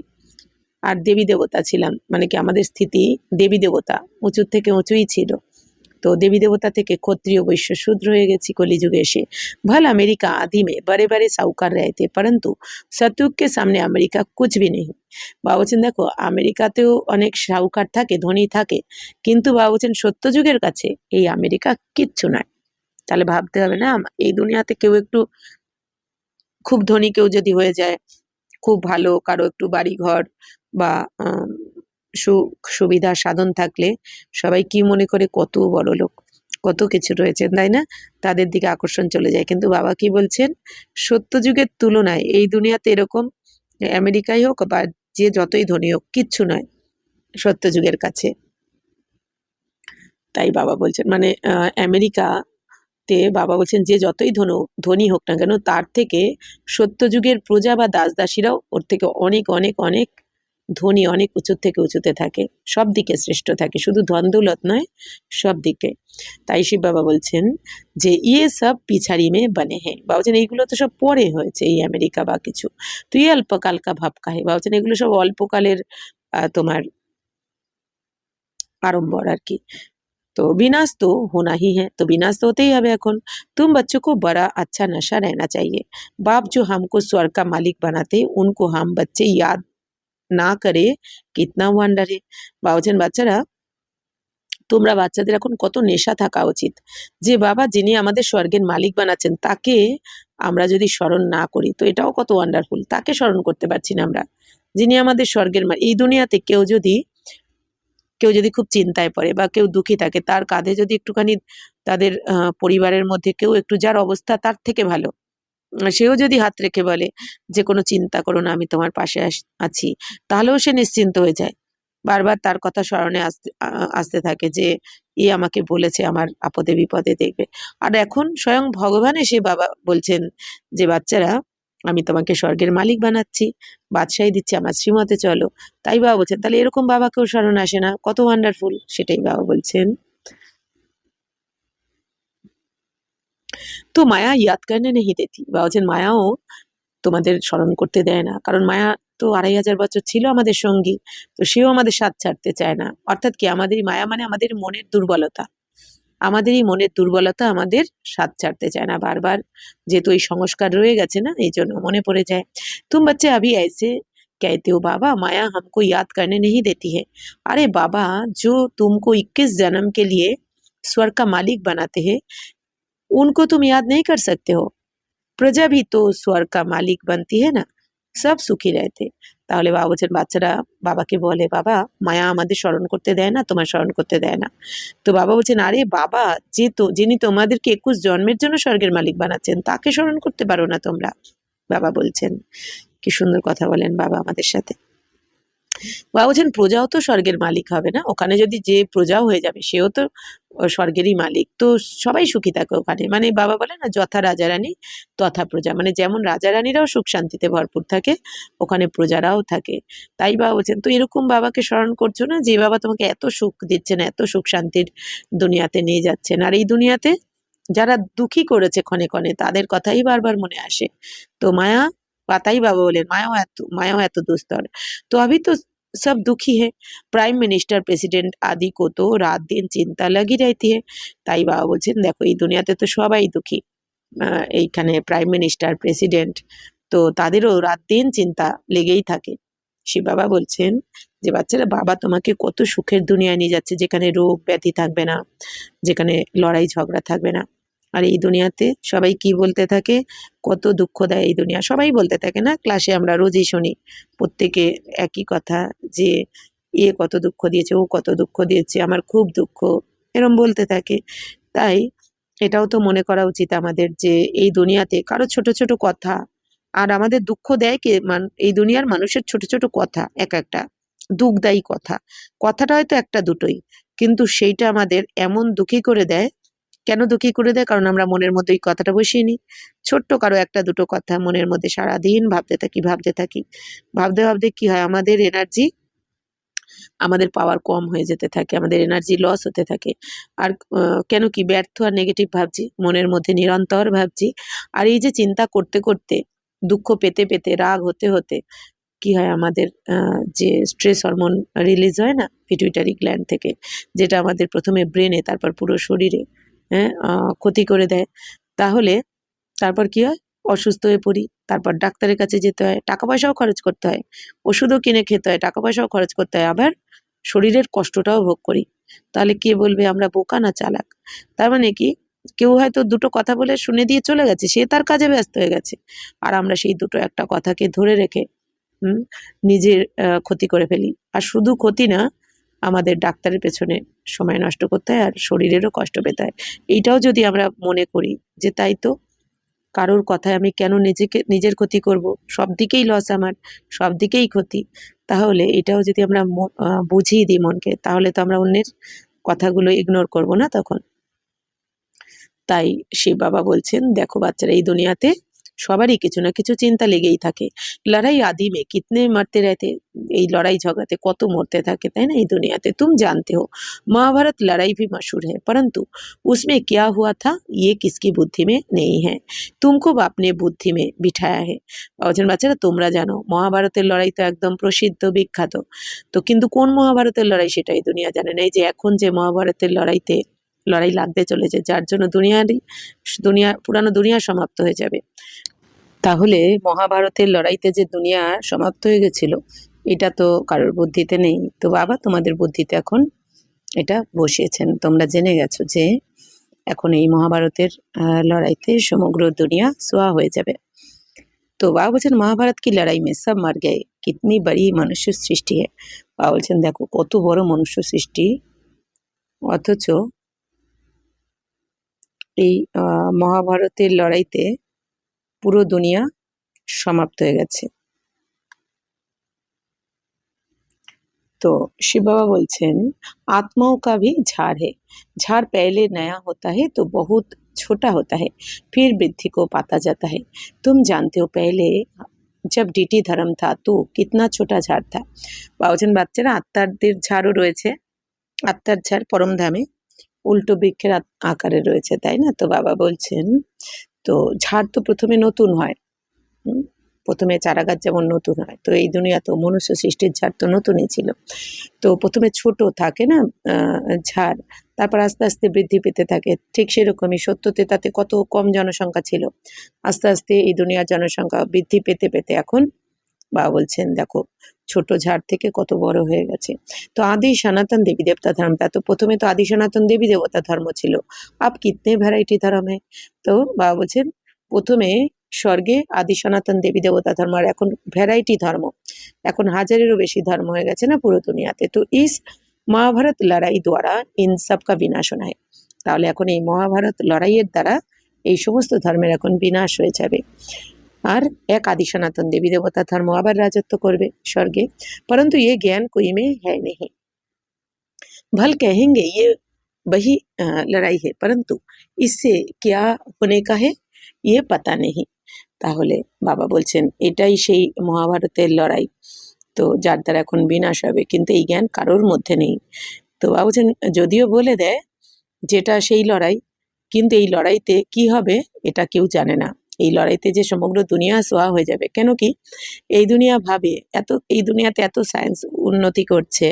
S1: আর দেবী দেবতা ছিলাম, মানে কি আমাদের স্থিতি দেবী দেবতা উঁচুর থেকে উঁচুই ছিল। तो देवी देवता থেকে ক্ষত্রিয় বৈশ্য শূদ্র হয়ে গেছি কলিযুগে এসে। भल अमेरिका आदि में बड़े बड़े साहूकार रहे थे, परंतु सतयुग के सामने अमेरिका कुछ भी नहीं। বাবা বলছেন দেখো আমেরিকাতেও অনেক সাহুকার থাকে, ধনী থাকে, কিন্তু বাবা বলছেন সত্যযুগের কাছে এই আমেরিকা কিচ্ছু নয়। তাহলে ভাবতে হবে না, এই দুনিয়াতে কেউ একটু খুব ধনী কেউ যদি হয়ে যায়, খুব ভালো কারো একটু বাড়ি ঘর বা সুখ সুবিধা সাধন থাকলে সবাই কি মনে করে কত বড় লোক, কত কিছু রয়েছে, তাই না? তাদের দিকে আকর্ষণ চলে যায়। কিন্তু বাবা কি বলছেন সত্যযুগের তুলনায় এই দুনিয়াতে এরকম আমেরিকাই হোক বা যে যতই ধনী হোক কিচ্ছু নয় সত্যযুগের কাছে। তাই বাবা বলছেন মানে আমেরিকাতে বাবা বলছেন যে যতই ধনী হোক না কেন তার থেকে সত্যযুগের প্রজা বা দাস দাসীরাও ওর থেকে অনেক অনেক অনেক ধনী অনেক উঁচুর থেকে উঁচুতে থাকে, সব দিকে শ্রেষ্ঠ থাকে, শুধু ধন দৌলত নয়, সব দিকে। তাই শিব বাবা বলছেন যে ইয়ে সব পিছাড়ি মে বনে হ্যাঁ। বাবা বলছেন এইগুলো তো সব পরে হয়েছে, এই আমেরিকা বা কিছু, তো এই অল্পকাল কা ভাব কাহে। বাবা বলছেন এগুলো সব অল্পকালের তোমার আড়ম্বর আর কি। तो विनाश तो होना ही है, तो विनाश तो होते ही हमें এখন। तुम बच्चों को बड़ा अच्छा नशा रहना चाहिए। बाप जो हमको स्वर्ग का मालिक बनाते उनको हम बच्चे याद না করে কিতনা ওয়ান্ডার হে। বা বলছেন বাচ্চারা, তোমরা বাচ্চাদের এখন কত নেশা থাকা উচিত যে বাবা যিনি আমাদের স্বর্গের মালিক বানাচ্ছেন তাকে আমরা যদি স্মরণ না করি তো এটাও কত ওয়ান্ডারফুল। তাকে স্মরণ করতে পারছি না আমরা, যিনি আমাদের স্বর্গের মালিক। এই দুনিয়াতে কেউ যদি খুব চিন্তায় পড়ে বা কেউ দুঃখী থাকে, তার কাঁধে যদি একটুখানি তাদের পরিবারের মধ্যে কেউ একটু, যার অবস্থা তার থেকে ভালো, সেও যদি হাত রেখে বলে যে কোনো চিন্তা করো না, আমি তোমার পাশে আছি, তাহলেও সে নিশ্চিন্ত হয়ে যায়। বারবার তার কথা স্মরণে আসতে থাকে যে আমাকে বলেছে আমার আপদে বিপদে দেখবে। আর এখন স্বয়ং ভগবান এসে বাবা বলছেন যে বাচ্চারা, আমি তোমাকে স্বর্গের মালিক বানাচ্ছি, বাদশাহী দিচ্ছি, আমার শ্রীমতে চলো। তাই বাবা বলছেন তাহলে এরকম বাবাকেও স্মরণ আসে না, কত ওয়ান্ডারফুল, সেটাই বাবা বলছেন। তো মায়া ইয়াদ করনে নেহি দেতি। বাবা বলছেন মায়াও তোমাদের স্মরণ করতে দেয় না, কারণ মায়া তো 2500 বছর ছিল আমাদের সঙ্গী, তো সেও আমাদের সাথ ছাড়তে চায় না। অর্থাৎ কি, আমাদের মায়া মানে আমাদের মনের দুর্বলতা, আমাদের এই মনের দুর্বলতা আমাদের সাথ ছাড়তে চায় না বারবার, যেহেতু এই সংস্কার রয়ে গেছে না, এই জন্য মনে পড়ে যায়। तुम बच्चे अभी ऐसे कहते हो बाबा माया हमको याद करने नहीं देती है। अरे बाबा, जो तुमको 21 जन्म के लिए स्वर्ग का मालिक बनाते हैं उनको तुम याद नहीं कर सकते हो। প্রজা भी तो स्वर्ग का मालिक बनती है ना, সব সুখী रहते। তাহলে বাবা বলছেন বাচ্চারা বাবাকে বলে বাবা মায়া আমাদের স্মরণ করতে দেয় না, তোমার স্মরণ করতে দেয় না। তো বাবা বলছেন আরে বাবা, যিনি তোমাদেরকে 21 জন্মের জন্য স্বর্গের মালিক বানাচ্ছেন তাকে স্মরণ করতে পারো না তোমরা। বাবা বলছেন, কি সুন্দর কথা বলেন বাবা আমাদের সাথে। বাবা বলছেন প্রজাও তো স্বর্গের মালিক হবে না, ওখানে যদি যে প্রজাও হয়ে যাবে সেও তো স্বর্গেরই মালিক, তো সবাই সুখী থাকে ওখানে। মানে বাবা বলে না যথা রাজা রানী তথা প্রজা, মানে যেমন রাজা রানীরাও সুখ শান্তিতে ভরপুর থাকে ওখানে প্রজারাও থাকে। তাই বাবা বলছেন তো এরকম বাবাকে স্মরণ করছো না, যে বাবা তোমাকে এত সুখ দিচ্ছেন, এত সুখ শান্তির দুনিয়াতে নিয়ে যাচ্ছেন। আর এই দুনিয়াতে যারা দুঃখী করেছে ক্ষণে ক্ষণে তাদের কথাই বারবার মনে আসে। তো মায়া, পাতাই বাবা বলেন মায়াও এত দুস্তর। তো अभी तो सब दुखी है, প্রাইম মিনিস্টার প্রেসিডেন্ট আদি কো তো রাত দিন চিন্তা লাগি रहती है। তাই বাবা বলছেন দেখো এই দুনিয়াতে তো সবাই দুঃখী, এইখানে প্রাইম মিনিস্টার প্রেসিডেন্ট, তো তাদেরও রাত দিন চিন্তা লেগেই থাকে। শিব বাবা বলছেন যে বাচ্চারা বাবা তোমাকে কত সুখের দুনিয়ায় নিয়ে যাচ্ছে, যেখানে রোগ ব্যাধি থাকবে না, যেখানে লড়াই ঝগড়া থাকবে না। আর এই দুনিয়াতে সবাই কি বলতে থাকে, কত দুঃখ দেয় এই দুনিয়া, সবাই বলতে থাকে না, ক্লাসে আমরা রোজই শুনি প্রত্যেকে একই কথা যে কত দুঃখ দিয়েছে, ও কত দুঃখ দিয়েছে, আমার খুব দুঃখ, এরম বলতে থাকে। তাই এটাও তো মনে করা উচিত আমাদের যে এই দুনিয়াতে কারো ছোট ছোট কথা, আর আমাদের দুঃখ দেয় কে, এই দুনিয়ার মানুষের ছোট ছোট কথা, এক একটা দুঃখদায়ী কথা, কথাটা হয়তো একটা দুটোই, কিন্তু সেইটা আমাদের এমন দুঃখী করে দেয়। কেন দুঃখী করে দেয়? কারণ আমরা মনের মধ্যে এই কথাটা বসিয়ে নিই। ছোট্ট কারো একটা দুটো কথা মনের মধ্যে সারাদিন ভাবতে থাকি ভাবতে ভাবতে কি হয়, আমাদের এনার্জি, আমাদের পাওয়ার কম হয়ে যেতে থাকে, আমাদের এনার্জি লস হতে থাকে। আর কেন কি, ব্যর্থ আর নেগেটিভ ভাবছি, মনের মধ্যে নিরন্তর ভাবছি। আর এই যে চিন্তা করতে করতে, দুঃখ পেতে পেতে, রাগ হতে হতে কি হয়, আমাদের যে স্ট্রেস হরমোন রিলিজ হয় না পিটুইটারি গ্ল্যান্ড থেকে, যেটা আমাদের প্রথমে ব্রেনে তারপর পুরো শরীরে ক্ষতি করে দেয়। তাহলে তারপর কি হয়, অসুস্থ হয়ে পড়ি, তারপর ডাক্তারের কাছে যেতে হয়, টাকা পয়সাও খরচ করতে হয়, ওষুধও কিনে খেতে হয়, টাকা পয়সাও খরচ করতে হয়, আবার শরীরের কষ্টটাও ভোগ করি। তাহলে কে বলবে আমরা বোকা না চালাক? তার মানে কি, কেউ হয়তো দুটো কথা বলে শুনে দিয়ে চলে গেছে, সে তার কাজে ব্যস্ত হয়ে গেছে, আর আমরা সেই দুটো একটা কথাকে ধরে রেখে নিজের ক্ষতি করে ফেলি। আর শুধু ক্ষতি না, আমাদের ডাক্তারের পেছনে সময় নষ্ট করতে হয় আর শরীরেরও কষ্ট পেতে হয়। এইটাও যদি আমরা মনে করি যে তাই তো, কারোর কথায় আমি কেন নিজের ক্ষতি করব, সব দিকেই লস আমার, সব দিকেই ক্ষতি, তাহলে এটাও যদি আমরা বুঝিয়ে দিই মনকে, তাহলে তো আমরা অন্যের কথাগুলো ইগনোর করব না তখন। তাই শিব বাবা বলছেন দেখো বাচ্চারা এই দুনিয়াতে সবারই কিছু না কিছু চিন্তা লেগেই থাকে। লড়াই आदि में कितने मरते रहते, এই লড়াই ঝগড়াতে কত মরতে থাকে তাই না এই দুনিয়াতে। तुम जानते हो महाभारत लड़ाई भी मशहूर है, परंतु उसमें क्या हुआ था ये किसकी बुद्धि में नहीं है, तुमको अपने बुद्धि में बिठाया है। বলছেন বাচ্চারা তোমরা জানো মহাভারতের লড়াই তো একদম প্রসিদ্ধ বিখ্যাত, তো কিন্তু কোন মহাভারতের লড়াই সেটা এই দুনিয়া জানে না। এই যে এখন যে মহাভারতের লড়াই লাগতে চলেছে, যার জন্য পুরানো দুনিয়া সমাপ্ত হয়ে যাবে। তাহলে মহাভারতের লড়াইতে যে দুনিয়া সমাপ্ত হয়ে গেছিল এটা তো কারোর বুদ্ধিতে নেই, তো বাবা তোমাদের বুদ্ধিতে এখন এটা বসিয়েছেন। তোমরা জেনে গেছো যে এখন এই মহাভারতের লড়াইতে সমগ্র দুনিয়া সোয়া হয়ে যাবে। তো বাবা বলছেন মহাভারত কি লড়াই মে সব মার গে, কিতনি বড়ি মনুষ্য সৃষ্টি है। বাবা বলছেন দেখো কত বড় মনুষ্য সৃষ্টি, অথচ এই মহাভারতের লড়াইতে পুরো দুনিয়া সমাপ্ত হয়ে গেছে। तो शिव बाबा बोलছেন आत्माओं का भी झाड़ है, झाड़ पहले नया होता है तो बहुत छोटा होता है, फिर वृद्धि को पाता जाता है। तुम जानते हो पहले जब डीटी धर्म था तो कितना छोटा झाड़ था। বাবুজন বাচ্চারা আত্মাদের ঝাড়ও রয়েছে, আত্মার ঝাড় পরমধামে উল্টো বৃক্ষের আকারে রয়েছে তাই না। তো বাবা বলছেন তো ঝাড় তো প্রথমে নতুন হয়, প্রথমে চারাগাছ যেমন নতুন হয়, তো এই দুনিয়া তো মনুষ্য সৃষ্টির ঝাড় তো নতুনই ছিল। তো প্রথমে ছোট থাকে না ঝাড়, তারপর আস্তে আস্তে বৃদ্ধি পেতে থাকে। ঠিক সেরকমই সত্যতে তাতে কত কম জনসংখ্যা ছিল, আস্তে আস্তে এই দুনিয়ার জনসংখ্যা বৃদ্ধি পেতে পেতে এখন বাবা বলছেন দেখো ছোট ঝাড় থেকে কত বড় হয়ে গেছে। তো আদি সনাতন দেবী দেবতা ধর্ম, তা তো প্রথমে তো আদি সনাতন দেবী দেবতা ধর্ম ছিল, আপ কিতনে ভ্যারাইটি ধর্ম है। তো বাবা বলছেন প্রথমে স্বর্গে আদি সনাতন দেবী দেবতা ধর্ম, আর এখন ভ্যারাইটি ধর্ম, এখন হাজারেরও বেশি ধর্ম হয়ে গেছে না পুরো দুনিয়াতে। তো ইস মহাভারত লড়াই দ্বারা ইন সব কা বিনাশ হোনা है, তাহলে এখন এই মহাভারত লড়াইয়ের দ্বারা এই সমস্ত ধর্মের এখন বিনাশ হয়ে যাবে, আর এক আদি সনাতন দেবী দেবতা ধর্ম আবার রাজত্ব করবে স্বর্গে। परंतु ये ज्ञान कोई में है नहीं, भल कहेंगे ये वही लड़ाई है, परंतु इससे क्या होने का है ये पता नहीं। তাহলে বাবা বলছেন এটাই সেই মহাভারতের লড়াই, তো যার দ্বারা এখন বিনাশ হবে, কিন্তু এই জ্ঞান কারোর মধ্যে নেই। তো বাবা বলছেন যদিও বলে দেয় যেটা সেই লড়াই, কিন্তু এই লড়াইতে কি হবে এটা কেউ জানে না। এই লড়াইতে যে সমগ্র দুনিয়া সোয়া হয়ে যাবে, কেন কি এই দুনিয়া ভাবে এই দুনিয়াতে এত সায়েন্স উন্নতি করছে,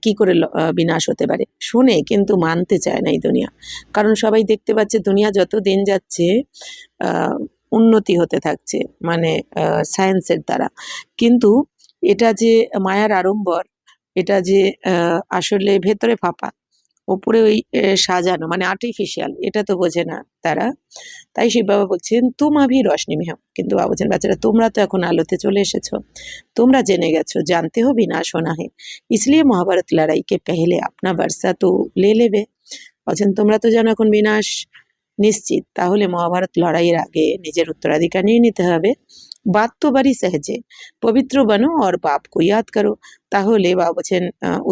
S1: কি করে বিনাশ হতে পারে, শোনে কিন্তু মানতে চায় না এই দুনিয়া। কারণ সবাই দেখতে পাচ্ছে দুনিয়া যত দিন যাচ্ছে উন্নতি হতে থাকছে, মানে সায়েন্সের দ্বারা, কিন্তু এটা যে মায়ার আড়ম্বর, এটা যে আসলে ভেতরে ফাঁপা, ওপরে ওই সাজানো, মানে আর্টিফিশিয়াল, এটা তো বোঝে না তারা। তাই শিব বাবা বলছেন তুম আভি রোশনি में हो, কিন্তু বাবা বলছেন বাচ্চারা তোমরা তো এখন আলোতে চলে এসেছো, তোমরা জেনে গেছো জানতে हो বিনাশ होना है, इसलिए महाभारत लड़ाई के पहले अपना वर्षा तो ले लेবে। বলছেন তোমরা তো জানো এখন বিনাশ নিশ্চিত, তাহলে মহাভারত লড়াইয়ের আগে নিজের উত্তরাধিকার নিয়ে নিতে হবে। বাত তো বাড়ি সহজে, পবিত্র বানো আর বাপকে ইয়াদ করো। তাহলে বাবা বলছেন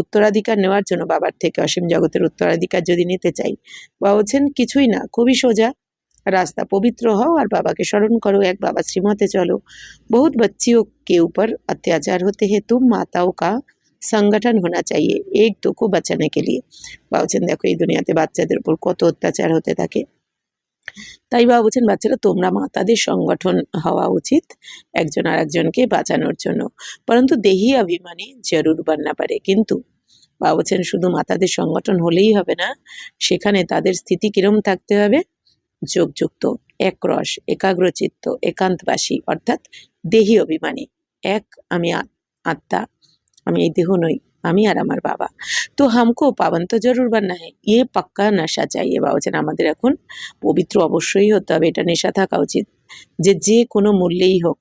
S1: উত্তরাধিকার নেওয়ার জন্য, বাবার থেকে অসীম জগতের উত্তরাধিকার যদি নিতে চাই, বাবা বলছেন কিছুই না, খুবই সোজা रास्ता, पवित्र हो और बाबा के स्मरण करो, एक बाबा श्रीमते चलो। बहुत बच्चियों के ऊपर अत्याचार होते हैं, तुम माताओं का संगठन होना चाहिए एक दो को बचाने के लिए। বাবা বলছেন দেখো এই দুনিয়াতে বাচ্চাদের উপর কত অত্যাচার হতে থাকে, তাই বাবা বলছেন বাচ্চারা তোমরা মাতাদের সংগঠন হওয়া উচিত একজন আর একজনকে বাঁচানোর জন্য, পরন্তু দেহি অভিমানী জরুর বাননা পারে। কিন্তু বাবা বলছেন শুধু মাতাদের সংগঠন হলেই হবে না, সেখানে তাদের স্থিতি কিরম থাকতে হবে, যোগযুক্ত, একরস, একাগ্রচিত্ত, একান্তবাসী, অর্থাৎ দেহি অভিমানী, এক আমি আত্মা, আমি এই দেহ নই, আমি আর আমার বাবা। তো হামকো পাবন তো জরুর বাননা है, ये पक्का नशा चाहिए। বাবা বলছেন আমাদের এখন পবিত্র অবশ্যই হতে হবে, এটা নেশা থাকা উচিত, যে কোনো মূল্যেই হোক,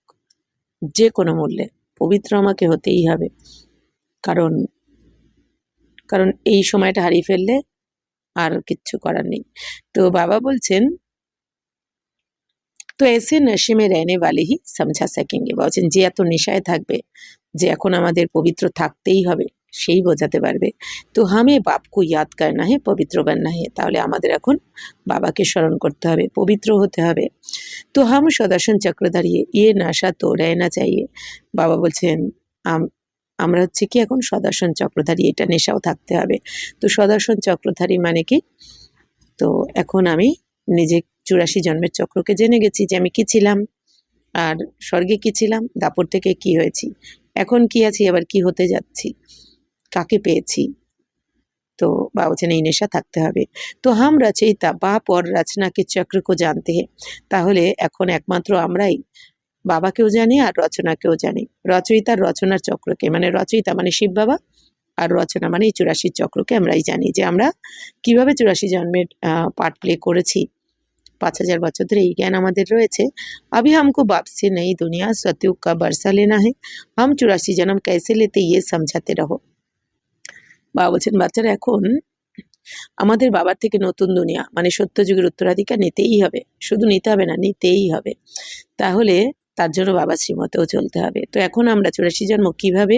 S1: যে কোনো মূল্যে পবিত্র আমাকে হতেই হবে, কারণ কারণ এই সময়টা হারিয়ে ফেললে আর কিচ্ছু করার নেই। তো বাবা বলছেন তো ऐसे नशे में रहने वाले ही समझा सकेंगे। বলছেন যে এত নেশায় থাকবে যে এখন আমাদের পবিত্র থাকতেই হবে, সেই বোঝাতে পারবে। তো হামে বাপকো ইয়াদ করনা হে, পবিত্র বাননা হে। তাহলে আমাদের এখন বাবাকে স্মরণ করতে হবে, পবিত্র হতে হবে। তো হাম সুদর্শন চক্রধারী, ইয়ে নেশা তো রহনা চাইয়ে। বাবা বলছেন আমরা হচ্ছে কি এখন সুদর্শন চক্রধারী, এটা নেশাও থাকতে হবে। তো সুদর্শন চক্রধারী মানে কি? তো এখন আমি নিজে 84 জন্মের চক্রকে জেনে গেছি যে আমি কি ছিলাম, আর স্বর্গে কি ছিলাম, দাপর থেকে কি হয়েছি, এখন কি আছি, আবার কি হতে যাচ্ছি, কাকে পেয়েছি। তো বাবা বলছেন এই নেশা থাকতে হবে। তো হাম রচয়িতা বাপ और रचना के चक्र को जानते हैं। তাহলে এখন একমাত্র আমরাই বাবাকেও জানি আর রচনাকেও জানি। রচয়িতার রচনার চক্রকে, মানে রচয়িতা মানে শিব বাবা, আর রচনা মানে এই 84 চক্রকে আমরাই জানি, যে আমরা কিভাবে 84 জন্মের পার্ট প্লে করেছি। 5000 বছর ধরে এই জ্ঞান আমাদের রয়েছে। अभी हमको बाप से नई दुनिया सतयुग का बरसा लेना है, हम 84 जन्म कैसे लेते ये समझाते रहो। বাবা বলছেন বাচ্চারা এখন আমাদের বাবার থেকে নতুন দুনিয়া মানে সত্যযুগের উত্তরাধিকার নিতেই হবে, শুধু নিতে হবে না, নিতেই হবে। তাহলে তার জন্য বাবা শ্রীমতেও চলতে হবে। তো এখন আমরা 84 জন্ম কিভাবে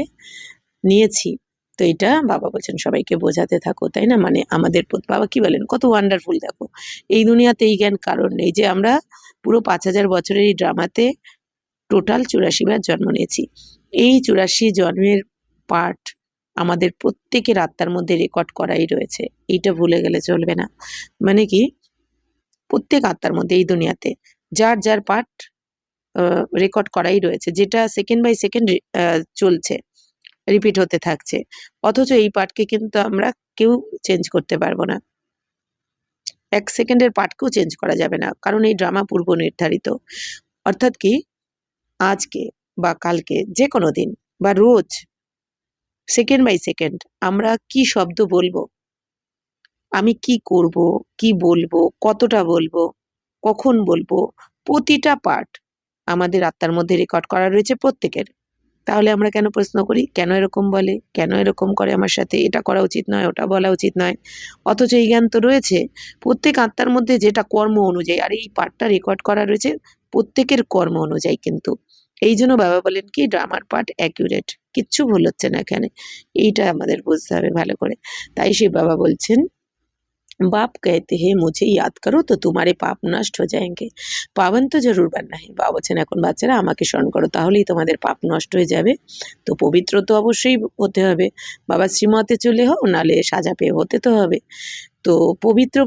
S1: নিয়েছি, তো এটা বাবা বলছেন সবাইকে বোঝাতে থাকো, তাই না? মানে আমাদের বাবা কি বলেন, কত ওয়ান্ডারফুল দেখো, এই দুনিয়াতে এই জ্ঞান কারণ নেই যে আমরা পুরো 5000 বছরের এই ড্রামাতে টোটাল 84 বার জন্ম নিয়েছি। এই 84 জন্মের পার্ট আমাদের প্রত্যেকের আত্মার মধ্যে রেকর্ড করাই রয়েছে, এইটা ভুলে গেলে চলবে না। মানে কি, প্রত্যেক আত্মার মধ্যে এই দুনিয়াতে যার যার পার্ট রেকর্ড করাই রয়েছে, যেটা সেকেন্ড বাই সেকেন্ড চলছে, রিপিট হতে থাকছে। অথচ এই পার্টকে কিন্তু আমরা কেউ চেঞ্জ করতে পারবো না, 1 সেকেন্ডের পার্টকেও চেঞ্জ করা যাবে না, কারণ এই ড্রামা পূর্ব নির্ধারিত। অর্থাৎ কি, আজকে বা কালকে যে কোনো দিন বা রোজ সেকেন্ড বাই সেকেন্ড আমরা কি শব্দ বলবো, আমি কি করব, কি বলবো, কতটা বলবো, কখন বলবো, প্রতিটা পার্ট আমাদের আত্মার মধ্যে রেকর্ড করা রয়েছে প্রত্যেকের। তাহলে আমরা কেন প্রশ্ন করি, কেন এরকম বলে, কেন এরকম করে আমার সাথে, এটা করা উচিত নয়, ওটা বলা উচিত নয়। অথচ এই জ্ঞান তো রয়েছে প্রত্যেক আত্মার মধ্যে, যেটা কর্ম অনুযায়ী, আর এই পার্টটা রেকর্ড করা রয়েছে প্রত্যেকের কর্ম অনুযায়ী। কিন্তু এই জন্য বাবা বলেন কি ড্রামার পার্ট অ্যাকিউরেট, কিচ্ছু ভুল হচ্ছে না এখানে, এইটা আমাদের বুঝতে হবে ভালো করে। তাই সেই বাবা বলছেন बाप कहते हैं मुझे याद करो तो तुम्हारे पाप नष्ट हो जाएंगे, পাবন তো জরুর বাননা হে। বাবা বলছেন এখন বাচ্চারা আমাকে স্মরণ করো, তাহলেই তোমাদের পাপ নষ্ট হয়ে যাবে। তো পবিত্র তো অবশ্যই হতে হবে, বাবা শ্রীমতে চলে হও, নালে সাজা পেয়ে হতে তো হবে। তো পবিত্র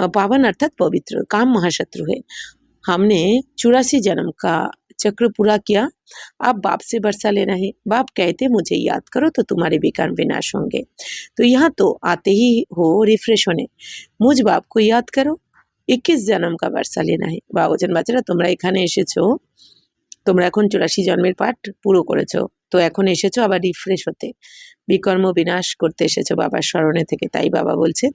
S1: पावन अर्थात पवित्र, काम महाशत्रु है। हमने 84 जन्म का चक्र पूरा किया, अब बाप से बरसा लेना है। बाप कहते मुझे याद करो तो तुम्हारे विकार विनाश होंगे। तो यहाँ तो आते ही हो रिफ्रेश होने, मुझ बाप को याद करो, 21 जन्म का बरसा लेना है। বাবা বলছেন বাচ্চারা তোমরা এখানে এসেছো, তোমরা এখন 84 জন্মের পাঠ পুরো করেছো, তো এখন এসেছো আবার রিফ্রেশ হতে, বিকর্ম বিনাশ করতে এসেছো বাবার স্মরণে থেকে। তাই বাবা বলছেন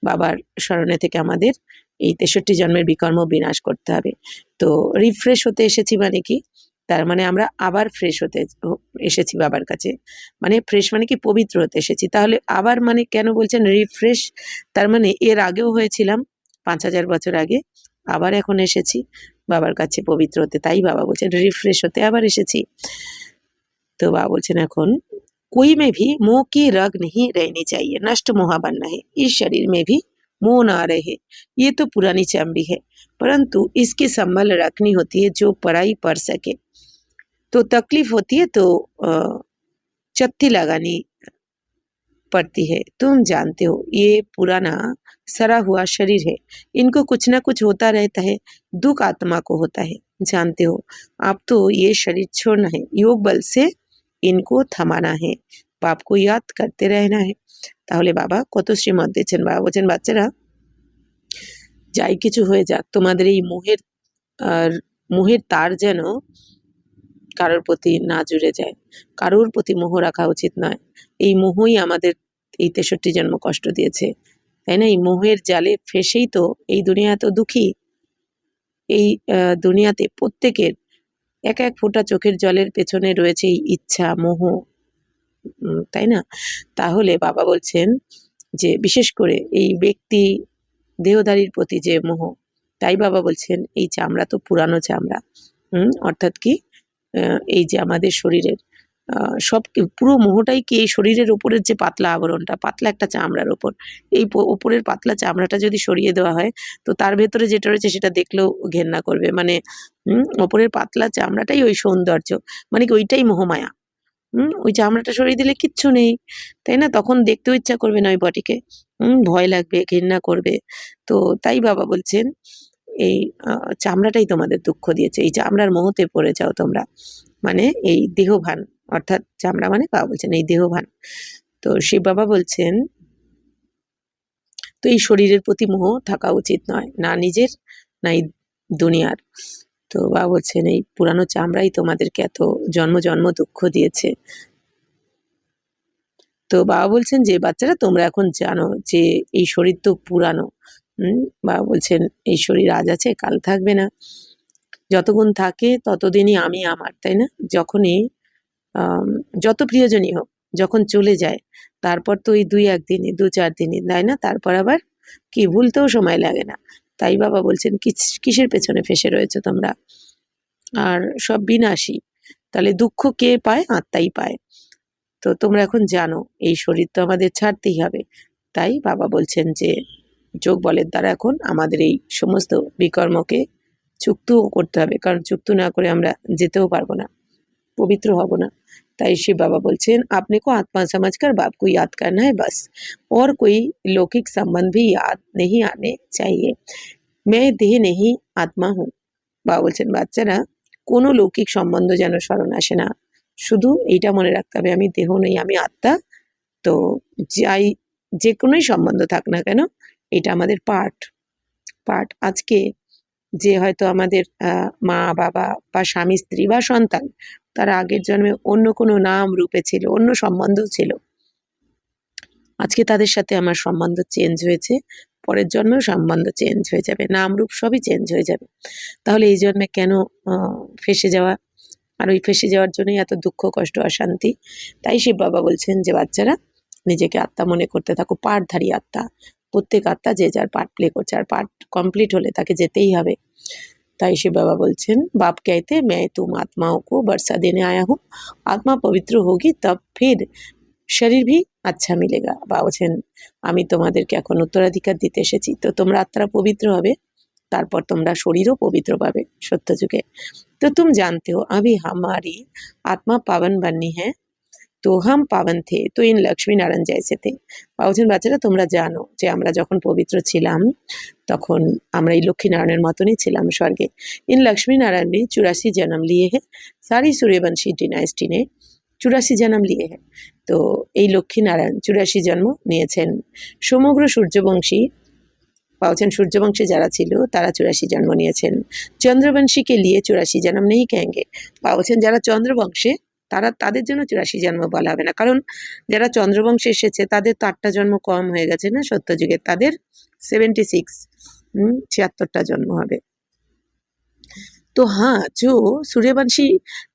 S1: বাবার স্মরণে থেকে আমাদের এই 63 জন্মের বিকর্ম বিনাশ করতে হবে। তো রিফ্রেশ হতে এসেছি মানে কি, তার মানে আমরা আবার ফ্রেশ হতে এসেছি বাবার কাছে, মানে ফ্রেশ মানে কি পবিত্র হতে এসেছি। তাহলে আবার মানে কেন বলছেন রিফ্রেশ, তার মানে এর আগেও হয়েছিলাম 5000 বছর আগে, আবার এখন এসেছি বাবার কাছে পবিত্র হতে। তাই বাবা বলছেন রিফ্রেশ হতে আবার এসেছি। তো বাবা বলছেন এখন कोई में भी मोह की रग नहीं रहनी चाहिए, नष्ट मोह बनना है। इस शरीर में भी मोह ना रहे, ये तो पुरानी चमड़ी है, परंतु इसकी संभाल रखनी होती है जो पराई पड़ सके। तो तकलीफ होती है तो चत्ती लगानी पड़ती है। तुम जानते हो ये पुराना सड़ा हुआ शरीर है, इनको कुछ ना कुछ होता रहता है, दुख आत्मा को होता है। जानते हो आप तो ये शरीर छोड़ना है, योग बल से इनको थमाना है, बाप को याद करते रहना है। তাহলে বাবা কত শ্রীমত দিচ্ছেন। বাবা বলছেন বাচ্চারা যাই কিছু হয়ে যাক, তোমাদের এই মোহের তার যেন কারোর প্রতি না জুড়ে যায়, কারোর প্রতি মোহ রাখা উচিত নয়। এই মোহই আমাদের এই 63 জন্ম কষ্ট দিয়েছে, তাই না? এই মোহের জালে ফেসেই তো এই দুনিয়া এত দুঃখী। এই দুনিয়াতে প্রত্যেকের এক এক ফোঁটা চোখের জলের পেছনে রয়েছে এই ইচ্ছা, মোহ, তাই না? তাহলে বাবা বলছেন যে বিশেষ করে এই ব্যক্তি দেহধারীর প্রতি যে মোহ, তাই বাবা বলছেন এই চামড়া তো পুরানো চামড়া, অর্থাৎ কি এই যে আমাদের শরীরের সব পুরো মোহটাই কি এই শরীরের ওপরের যে পাতলা আবরণটা, পাতলা একটা চামড়ার ওপর, এই ওপরের পাতলা চামড়াটা যদি সরিয়ে দেওয়া হয়, তো তার ভেতরে যেটা রয়েছে সেটা দেখলেও ঘেন্না করবে। মানে ওপরের পাতলা চামড়াটাই ওই সৌন্দর্য, মানে কি ওইটাই মোহমায়া। ওই চামড়াটা সরিয়ে দিলে কিচ্ছু নেই, তাই না? তখন দেখতেও ইচ্ছা করবে না ওই বডিকে, ভয় লাগবে, ঘেন্না করবে। তো তাই বাবা বলছেন এই চামড়াটাই তোমাদের দুঃখ দিয়েছে, এই চামড়ার মোহতে পড়ে যাও তোমরা, মানে এই দেহভান, অর্থাৎ চামড়া মানে বাবা বলছেন এই দেহভান। তো শিব বাবা বলছেন তো এই শরীরের প্রতি মোহ থাকা উচিত নয়, না নিজের না এই দুনিয়ার। তো বাবা বলছেন এই পুরানো চামড়াই তোমাদেরকে এত জন্ম জন্ম দুঃখ দিয়েছে। তো বাবা বলছেন যে বাচ্চারা তোমরা এখন জানো যে এই শরীর তো পুরানো। বাবা বলছেন এই শরীর আজ আছে কাল থাকবে না, যতক্ষণ থাকে ততদিনই আমি আমার, তাই না? যখনই যত প্রিয়জনই হোক, যখন চলে যায় তারপর তো ওই 2-1 দিনই 2-4 দিনই, তাই না? তারপর আবার কি ভুলতেও সময় লাগে না। তাই বাবা বলছেন কিসের পেছনে ফেসে রয়েছে তোমরা, আর সব বিনাশী, তাহলে দুঃখ কে পায়? আত্মাই পায়। তো তোমরা এখন জানো এই শরীর তো আমাদের ছাড়তেই হবে। তাই বাবা বলছেন যে যোগ বলের দ্বারা এখন আমাদের এই সমস্ত বিকর্মকে চুক্তও করতে হবে, কারণ চুক্ত না করে আমরা যেতেও পারবো না, पवित्र হব না। তাই শিব বাবা বলছেন আপনি को आत्मा समझकर बाप को याद करना है बस, और कोई लौकिक संबंध भी याद नहीं आने चाहिए। मैं देह नहीं आत्मा हूँ। বাবা বলছেন বাচ্চারা কোনো লৌকিক সম্বন্ধ যেন স্মরণ আসে না, শুধু এইটা মনে রাখতে হবে আমি দেহ নই, আমি আত্মা। তো যাই যে কোনোই সম্বন্ধ থাক না কেন, এটা আমাদের পার্ট পার্ট। আজকে যে হয়তো আমাদের মা বাবা বা স্বামী স্ত্রী বা সন্তান, তারা আগের জন্মে অন্য কোনো নাম রূপে ছিল, অন্য সম্বন্ধ ছিল, আজকে তাদের সাথে আমার সম্বন্ধ চেঞ্জ হয়েছে, পরের জন্মেও সম্বন্ধ চেঞ্জ হয়ে যাবে, নাম রূপ সবই চেঞ্জ হয়ে যাবে। তাহলে এই জন্মে কেন ফেসে যাওয়া, আর ওই ফেসে যাওয়ার জন্যই এত দুঃখ কষ্ট অশান্তি। তাই শিব বাবা বলছেন যে বাচ্চারা নিজেকে আত্মা মনে করতে থাকো, পাঠধারী আত্মা। প্রত্যেক আত্মা যে যার পার্ট প্লে করছে, আর পার্ট কমপ্লিট হলে তাকে যেতেই হবে। তাই শিব বাবা বলছেন बाप कहते मैं तुम आत्माओं को वर्षा देने आया हूँ, आत्मा पवित्र होगी तब फिर শরীর ভি আচ্ছা মিলেগা। বা বলছেন আমি তোমাদেরকে এখন উত্তরাধিকার দিতে এসেছি, তো তোমরা আত্মারা পবিত্র হবে, তারপর তোমরা শরীরও পবিত্র পাবে সত্যযুগে। तो तुम जानते हो अभी हमारी आत्मा पावन बननी है, তো হাম পাবন থে তো ইন লক্ষ্মী নারায়ণ জয়সে থে। বলছেন বাচ্চারা তোমরা জানো যে আমরা যখন পবিত্র ছিলাম তখন আমরা এই লক্ষ্মী নারায়ণের মতনই ছিলাম স্বর্গে। ইন লক্ষ্মী নারায়ণ ने 84 जन्म लिए हैं, सारी सूर्यवंशी डिनाइस्टी ने 84 जन्म लिए हैं। তো এই লক্ষ্মী নারায়ণ 84 জন্ম নিয়েছেন। সমগ্র সূর্যবংশী বলছেন সূর্যবংশী যারা ছিল তারা 84 জন্ম নিয়েছেন। চন্দ্রবংশীকে লিয়ে 84 জন্ম নেই কহেंगे। বলছেন যারা চন্দ্রবংশে তারা, তাদের জন্য 84 জন্ম বলা হবে না, কারণ যারা চন্দ্রবংশে এসেছে তাদের তো 8টা জন্ম কম হয়ে গেছে না সত্যযুগে, তাদের 76 76টা জন্ম হবে। तो हाँ जो सूर्यवंशी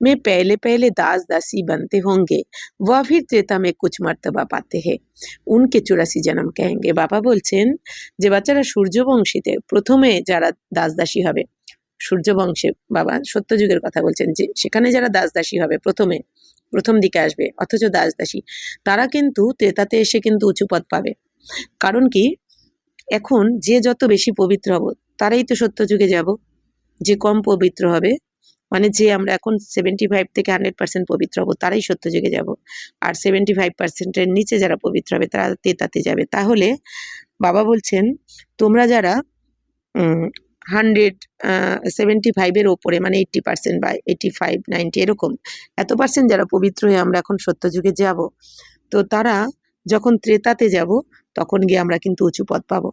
S1: में पहले पहले दास दासी बनते होंगे वह फिर त्रेता में कुछ मर्तबा पाते हैं, उनके 84 जन्म कहेंगे। বাবা বলছেন যে বাচ্চারা সূর্যবংশীতে প্রথমে যারা দাস দাসী হবে, সূর্যবংশে বাবা সত্যযুগের কথা বলছেন, যে সেখানে যারা দাস দাসী হবে প্রথমে, প্রথম দিকে আসবে অথচ দাস দাসী, তারা কিন্তু ত্রেতাতে এসে কিন্তু উঁচু পদ পাবে। কারণ কি এখন যে যত বেশি পবিত্র হব তারাই তো সত্যযুগে যাব, যে কম পবিত্র হবে মানে যে আমরা এখন 75 থেকে 100% পবিত্র হব তারাই সত্যযুগে যাব, আর 75%-এর নিচে যারা পবিত্র হবে তারা তেতাতে যাবে। তাহলে বাবা বলছেন তোমরা যারা 175-এর ওপরে মানে 80% বা 85-90 এরকম এত পার্সেন্ট যারা পবিত্র হয়ে আমরা এখন সত্যযুগে যাব, তো তারা যখন ত্রেতাতে যাব তখন গিয়ে আমরা কিন্তু উঁচু পদ পাবো,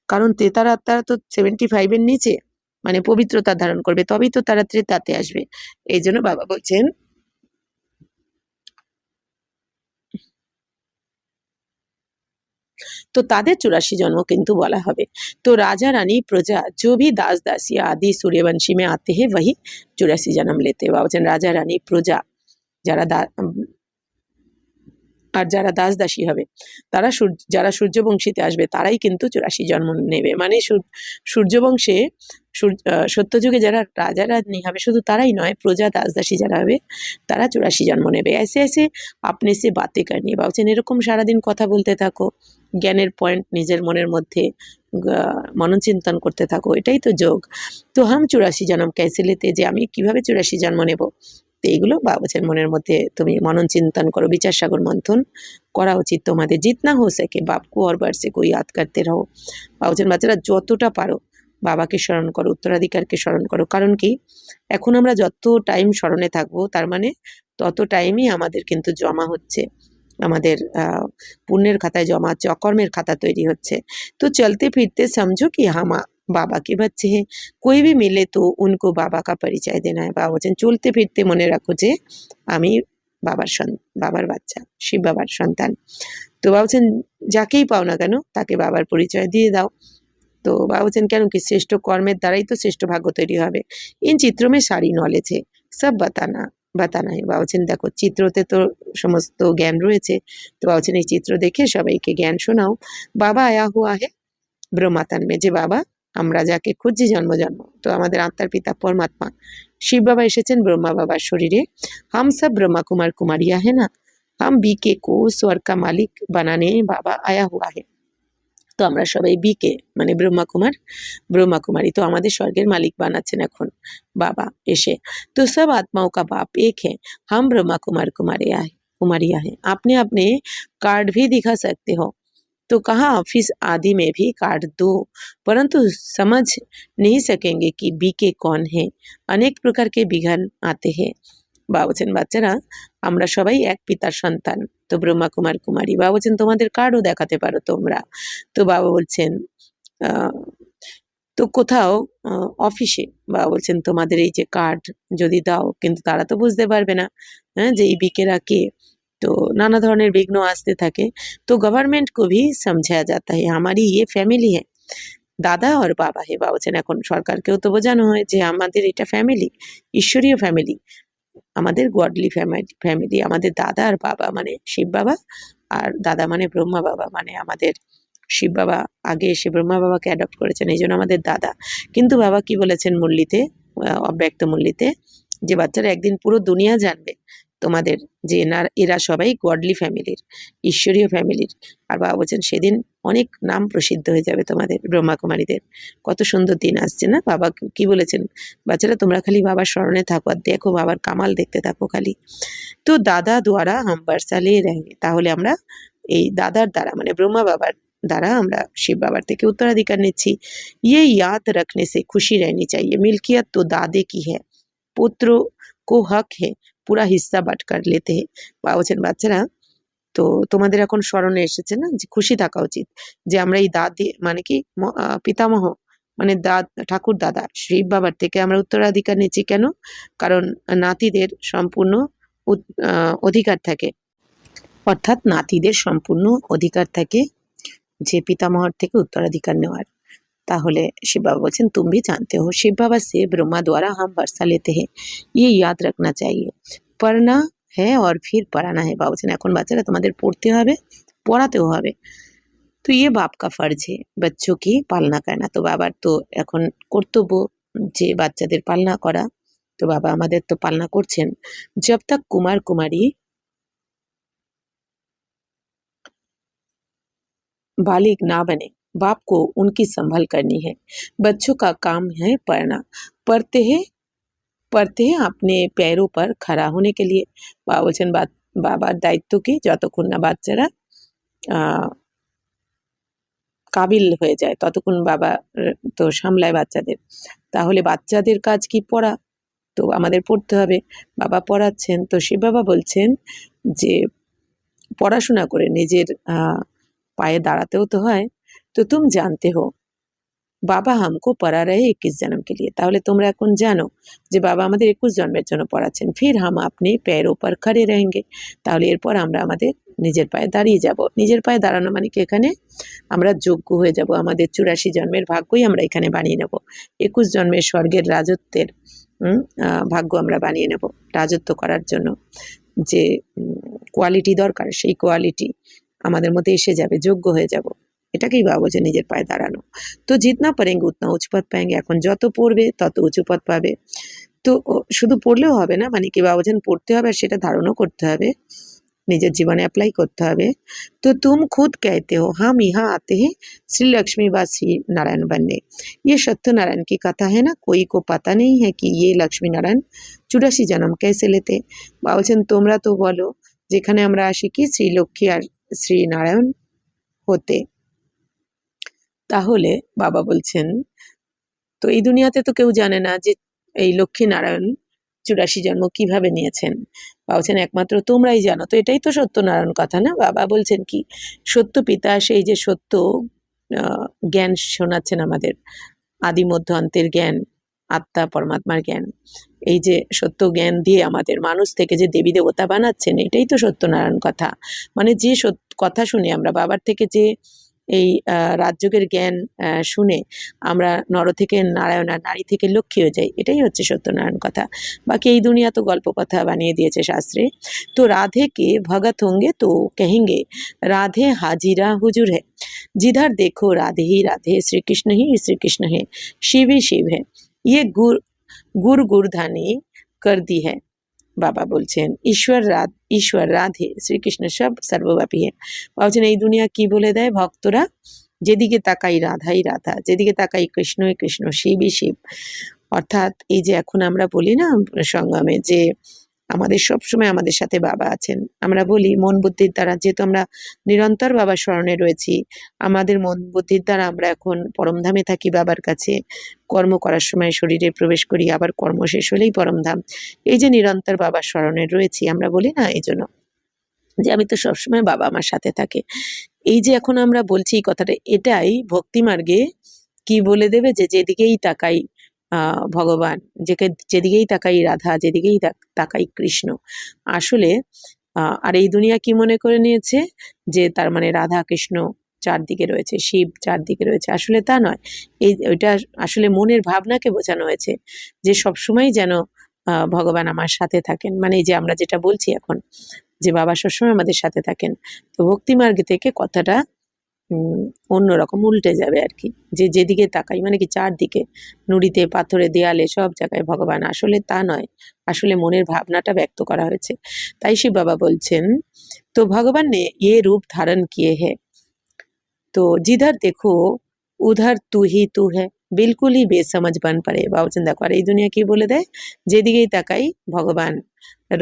S1: কারণ ত্রেতার আত্মারা তো 75-এর নিচে মানে পবিত্রতা ধারণ করবে, তবেই তো তারা ত্রেতাতে আসবে। এই জন্য বাবা বলছেন तो ताদের 84 जन्म किंतु बोला हवे। तो राजा रानी प्रजा जो भी दास दासिया आदि सूर्यवंशी में आते हैं वही 84 जन्म लेते हैं। बाबा राजा रानी प्रजा যারা আর যারা দাস দাসী হবে তারা যারা সূর্যবংশীতে আসবে তারাই কিন্তু 84 জন্ম নেবে। মানে সূর্যবংশে সত্যযুগে যারা রাজা রাজনী হবে শুধু তারাই নয়, প্রজা দাস দাসী যারা হবে তারা 84 জন্ম নেবে। এসে এসে আপনি সে বাতে করনি বলছেন, এরকম সারাদিন কথা বলতে থাকো, জ্ঞানের পয়েন্ট নিজের মনের মধ্যে মনন চিন্তন করতে থাকো, এটাই তো যোগ। তো হাম 84 জন্ম কেসে লেতে, যে আমি কিভাবে 84 জন্ম নেব, তো এইগুলো বাবুছেন মনের মধ্যে তুমি মনন চিন্তন করো, বিচার সাগর মন্থন করা উচিত তোমাদের। জিতনা হো সকে বাপকো और बरसे को याद करते रहो। বাবুছেন বাচ্চারা যতটা পারো বাবাকে স্মরণ করো, উত্তরাধিকারকে স্মরণ করো। কারণ কি, এখন আমরা যত টাইম স্মরণে থাকবো তার মানে তত টাইমই আমাদের কিন্তু জমা হচ্ছে, আমাদের পুণ্যের খাতায় জমা হচ্ছে, অকর্মের খাতা তৈরি হচ্ছে। তো চলতে ফিরতে समझो कि हम बाबा के बच्चे हैं, कोई भी मिले तो उनको बाबा का परिचय देना है। বাবা বলছেন চলতে ফিরতে মনে রাখো যে আমি বাবার বাচ্চা, শিব বাবার সন্তান। তো বাবা বলছেন যাকেই পাও না কেন তাকে বাবার পরিচয় দিয়ে দাও। তো বাবা বলছেন কেন, কি শ্রেষ্ঠ কর্মের দ্বারাই তো শ্রেষ্ঠ ভাগ্য তৈরি হবে। ইন চিত্র মে সারি নলেজ है, सब বাতানা है। বাবা বলছেন দেখো চিত্রতে তো সমস্ত জ্ঞান রয়েছে, তো বাবা বলছেন এই চিত্র দেখে সবাইকে জ্ঞান শোনাও। বাবা আয়া হুয়া হে ব্রহ্মাতান মে, যে বাবা আমরা যাকে খুঁজছি জন্ম জন্ম, তো আমাদের আত্মার পিতা পরমাত্মা শিব বাবা এসেছেন ব্রহ্মা বাবার শরীরে। হাম সব ব্রহ্মা কুমার কুমারিয়া है ना, हम बीके को स्वर्ग का मालिक बनाने बाबा आया हुआ है। তো আমরা সবাই বিকে মানে ব্রহ্মা কুমারী, তো আমাদের স্বর্গের মালিক বানাচ্ছেন এখন বাবা এসে। তো সব आत्माओं का बाप एक है, हम ब्रह्मा कुमार कुमारिया है। आपने अपने कार्ड भी दिखा सकते हो, तो कहा ऑफिस आदि में भी कार्ड दो, परंतु समझ नहीं सकेंगे कि बीके कौन है। अनेक प्रकार के विघ्न आते हैं। বাবা বলছেন বাচ্চারা আমরা সবাই এক পিতার সন্তান, তো ব্রহ্মা কুমার কুমারী। বাবা বলছেন তোমাদের কার্ডও দেখাতে পারো তোমরা। তো বাবা বলছেন তো কোথাও অফিসে বাবা বলছেন তোমাদের এই যে কার্ড যদি দাও, কিন্তু তারা তো বুঝতে পারবে না হ্যাঁ যে এই বিকেরা কে, তো নানা ধরনের বিঘ্ন আসতে থাকে। তো গভর্নমেন্ট কো ভি সমঝায়া যাতা है हमारी ये फैमिली है, দাদা আর বাবা হে। বাবা বলছেন এখন সরকারকেও তো বোঝানো হয় যে আমাদের এটা ফ্যামিলি, ঈশ্বরীয় ফ্যামিলি, আমাদের গডলি ফ্যামিলি, আমাদের দাদা আর বাবা মানে শিব বাবা, আর দাদা মানে ব্রহ্মা বাবা, মানে আমাদের শিব বাবা আগে এসে ব্রহ্মা বাবাকে অ্যাডপ্ট করেছেন, এই জন্য আমাদের দাদা। কিন্তু বাবা কি বলেছেন মুরলিতে, অব্যক্ত মুরলিতে, যে বাচ্চারা একদিন পুরো দুনিয়া জানবে তোমাদের যে এরা সবাই গডলি ফ্যামিলির, ঈশ্বরীয় ফ্যামিলির। আর বাবা বলছেন সেদিন অনেক নাম প্রসিদ্ধ হয়ে যাবে তোমাদের ব্রহ্মা কুমারীদের। কত সুন্দর দিন আসছে না। বাবা কি বলেছেন, বাচ্চারা তোমরা খালি বাবার স্মরণে থাকো আর দেখো বাবার কামাল দেখতে থাকো খালি। তো দাদা দ্বারা হাম বর্ষালে রহে, তাহলে আমরা এই দাদার দ্বারা মানে ব্রহ্মা বাবার দ্বারা আমরা শিব বাবার থেকে উত্তরাধিকার নিচ্ছি। ये याद रखने से खुशी रहनी चाहिए, मिल्कियत तो दादे की है, पुत्र को हक है, পুরা হিস্সা বাট কার লেতে হে। বাবা বলছেন বাচ্চারা তো তোমাদের এখন স্মরণে এসেছে না যে খুশি থাকা উচিত যে আমরা এই দাদি মানে কি পিতামহ মানে ঠাকুর দাদা শিব বাবার থেকে আমরা উত্তরাধিকার নিচ্ছি। কেন? কারণ নাতিদের সম্পূর্ণ অধিকার থাকে, অর্থাৎ নাতিদের সম্পূর্ণ অধিকার থাকে যে পিতামহর থেকে উত্তরাধিকার নেওয়ার। তাহলে শিব বাবা বলছেন तुम भी जानते हो शिव बाबा से ब्रह्मा द्वारा हम वर्षा लेते हैं, ये याद रखना चाहिए, पढ़ना है और फिर पढ़ाना है। বাবা বলছেন এখন বাচ্চারা তোমাদের পড়তে হবে, পড়াতেও হবে। তো ये बाप का फर्ज है बच्चों की पालना करना, তো বাবার তো এখন কর্তব্য যে বাচ্চাদের পালনা করা, তো বাবা আমাদের তো পালনা করছেন। जब तक कुमार कुमारी बालिग ना बने बाप को उनकी संभाल करनी है, बच्चों का काम है पढ़ना, पढ़ते हैं अपने पैरों पर खड़ा होने के लिए। বাবা বলছেন বাবার দায়িত্ব কি, যতক্ষণ না বাচ্চারা কাবিল হয়ে যায় ততক্ষণ বাবা তো সামলায় বাচ্চাদের। তাহলে বাচ্চাদের কাজ কি, পড়া, তো আমাদের পড়তে হবে। বাবা পড়াচ্ছেন, তো শিব বাবা বলছেন যে পড়াশোনা করে নিজের পায়ে দাঁড়াতেও তো হয়। তো তুম জানতে হো বাবা হামকো পড়া রহে 21 জন্ম কে লিয়ে, তাহলে তোমরা এখন জানো যে বাবা আমাদের 21 জন্মের জন্য পড়াচ্ছেন। ফির হাম আপনি প্যারো পর খড়ে रहेंगे, তাহলে এরপর আমরা আমাদের নিজের পায়ে দাঁড়িয়ে যাব। নিজের পায়ে দাঁড়ানো মানে কি এখানে আমরা যোগ্য হয়ে যাব, আমাদের 84 জন্মের ভাগ্যই আমরা এখানে বানিয়ে নেব। 21 জন্মের স্বর্গের রাজত্বের ভাগ্য আমরা বানিয়ে নেব রাজত্ব করার জন্য। যে কোয়ালিটি দরকার সেই কোয়ালিটি আমাদের মধ্যে এসে যাবে, যোগ্য হয়ে যাব। এটাকেই বাবা বলছে নিজের পায়ে দাঁড়ানো। তো জিতনা পারেঙ্গে উতনা উঁচু পথ পাएंगे। এখন যত পড়বে তত উঁচু পথ পাবে। তো শুধু পড়লেও হবে না, মানে কি বাবা বলছেন পড়তে হবে আর সেটা ধারণও করতে হবে, নিজের জীবনে অ্যাপ্লাই করতে হবে। তো तुम खुद कहते हो हम यहाँ आते हैं श्री लक्ष्मी व श्री नारायण बनने। ये सत्यनारायण की कथा है ना, कोई को पता नहीं है कि ये लक्ष्मी नारायण 84 जन्म कैसे लेते। বাবা বলছেন তোমরা তো বলো যেখানে আমরা আসি কি শ্রীলক্ষ্মী আর শ্রী নারায়ণ হতে। তাহলে বাবা বলছেন তো এই দুনিয়াতে তো কেউ জানে না যে এই লক্ষ্মী নারায়ণ 84 জন্ম কিভাবে নিয়েছেন। বাবা বলছেন একমাত্র তোমরাই জানো। তো এটাই তো সত্যনারায়ণ কথা না। বাবা বলছেন কি সত্য পিতা সেই যে সত্য জ্ঞান শোনাচ্ছেন আমাদের, আদি মধ্য অন্তের জ্ঞান, আত্মা পরমাত্মার জ্ঞান, এই যে সত্য জ্ঞান দিয়ে আমাদের মানুষ থেকে যে দেবী দেবতা বানাচ্ছেন, এটাই তো সত্যনারায়ণ কথা। মানে যে কথা শুনে আমরা বাবার থেকে যে এই রাজযোগের জ্ঞান শুনে আমরা নর থেকে নারায়ণ আর নারী থেকে লক্ষ্মী হয়ে যাই, এটাই হচ্ছে সত্যনারায়ণ কথা। বাকি এই দুনিয়া তো গল্প কথা বানিয়ে দিয়েছে শাস্ত্রে। তো রাধে কে ভগত होंगे तो कहेंगे राधे हाजिरा हुजूर है, जिधर देखो राधे ही राधे, श्री कृष्ण है, शिव ही शिव है, ये गुरधानी कर दी है। বাবা বলছেন ঈশ্বর রাধে শ্রীকৃষ্ণ সব সর্বব্যাপী है। বলছেন এই দুনিয়া কি বলে দেয় ভক্তরা, যেদিকে তাকাই রাধাই রাধা, যেদিকে তাকাই কৃষ্ণই কৃষ্ণ, শিবই শিব। অর্থাৎ এই যে এখন আমরা বলি না সঙ্গমে যে আমাদের সবসময় আমাদের সাথে বাবা আছেন, আমরা বলি মন বুদ্ধির দ্বারা, যেহেতু আমরা নিরন্তর বাবার স্মরণে রয়েছি, আমাদের মন বুদ্ধির দ্বারা আমরা এখন পরমধামে থাকি বাবার কাছে। কর্ম করার সময় শরীরে প্রবেশ করি, আবার কর্ম শেষ হলেই পরমধাম। এই যে নিরন্তর বাবার স্মরণে রয়েছি, আমরা বলি না এই জন্য যে আমি তো সবসময় বাবা আমার সাথে থাকে। এই যে এখন আমরা বলছি এই কথাটা, এটাই ভক্তি মার্গে কি বলে দেবে যে যেদিকেই তাকাই ভগবান, যেদিকেই তাকাই রাধা, যেদিকেই তাকাই কৃষ্ণ। আসলে আর এই দুনিয়া কি মনে করে নিয়েছে যে তার মানে রাধা কৃষ্ণ চারদিকে রয়েছে, শিব চারদিকে রয়েছে। আসলে তা নয়। ওইটা আসলে মনের ভাবনাকে বোঝানো হয়েছে যে সবসময় যেন ভগবান আমার সাথে থাকেন। মানে এই যে আমরা যেটা বলছি এখন যে বাবা সবসময় আমাদের সাথে থাকেন। তো ভক্তি মার্গে থেকে কথাটা অন্যরকম উল্টে যাবে আর কি, যে যেদিকে তাকাই মানে কি চারদিকে, নুড়িতে পাথরে দেয়ালে সব জায়গায় ভগবান। আসলে তা নয়, আসলে মনের ভাবনাটা ব্যক্ত করা হয়েছে। তাই শিব বাবা বলছেন তো ভগবান ने ये रूप धारण किए है, तो जिधर देखो उधर तू ही तू है, बिल्कुल ही बेसमझ बन पड़े। বাবা বলছেন দেখো আর এই দুনিয়া কি বলে দেয়, যেদিকেই তাকাই ভগবান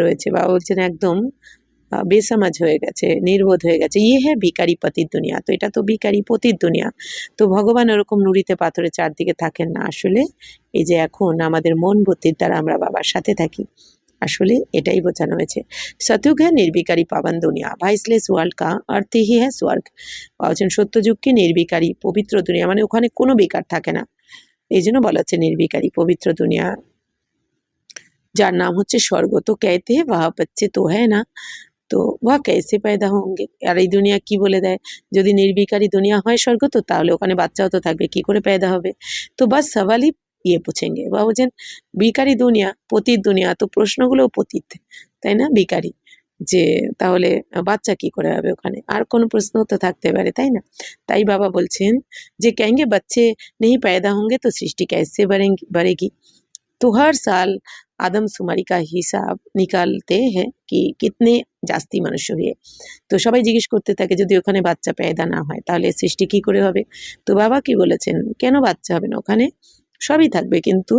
S1: রয়েছে। বাবা বলছেন একদম বেসমাজ হয়ে গেছে, নির্বোধ হয়ে গেছে। ইয়ে হ্যাঁ ভিখারি পতির দুনিয়া, তো এটা তো ভিখারি পতির দুনিয়া। তো ভগবান ওরকম নুড়িতে পাথরে চারদিকে থাকেন না। আসলে এই যে এখন আমাদের মন বুদ্ধির দ্বারা আমরা বাবার সাথে থাকি, আসলে এটাই বোঝানো হয়েছে। सतयुग है निर्विकारी पावन दुनिया, वाइसलेस वर्ल्ड का अर्थ ही है स्वर्ग। বলছেন সত্যযুগ কি নির্বিকারী পবিত্র দুনিয়া, মানে ওখানে কোনো বেকার থাকে না, এই জন্য বলা হচ্ছে নির্বিকারী পবিত্র দুনিয়া, যার নাম হচ্ছে স্বর্গ। তো कहते हैं वह बच्चे तो है ना, তো ওয়া कैसे पैदा होंगे। আর এই দুনিয়া কি বলে দেয়, যদি নির্বিকারী দুনিয়া হয় স্বর্গ, তো তাহলে ওখানে বাচ্চাও তো থাকবে, কি করে पैदा হবে। তো বাস সওয়ালই ইয়ে পুছেঙ্গে। বা বলছেন বিকারী দুনিয়া, পতিত দুনিয়া, তো প্রশ্নগুলোও পতিত, তাই না, বিকারী, যে তাহলে বাচ্চা কি করে হবে ওখানে, আর কোনো প্রশ্ন তো থাকতে পারে, তাই না। তাই বাবা বলছেন যে कहेंगे बच्चे नहीं पैदा होंगे तो सृष्टि कैसे बढ़ेगी। तो हर साल आदमशुमारी का हिसाब निकालते हैं कि कितने জাস্তি মানুষ হয়ে। তো সবাই জিজ্ঞেস করতে থাকে যদি ওখানে বাচ্চা পেয়দা না হয় তাহলে সৃষ্টি কি করে হবে। তো বাবা কি বলেছেন, কেন বাচ্চা হবে না, ওখানে সবই থাকবে, কিন্তু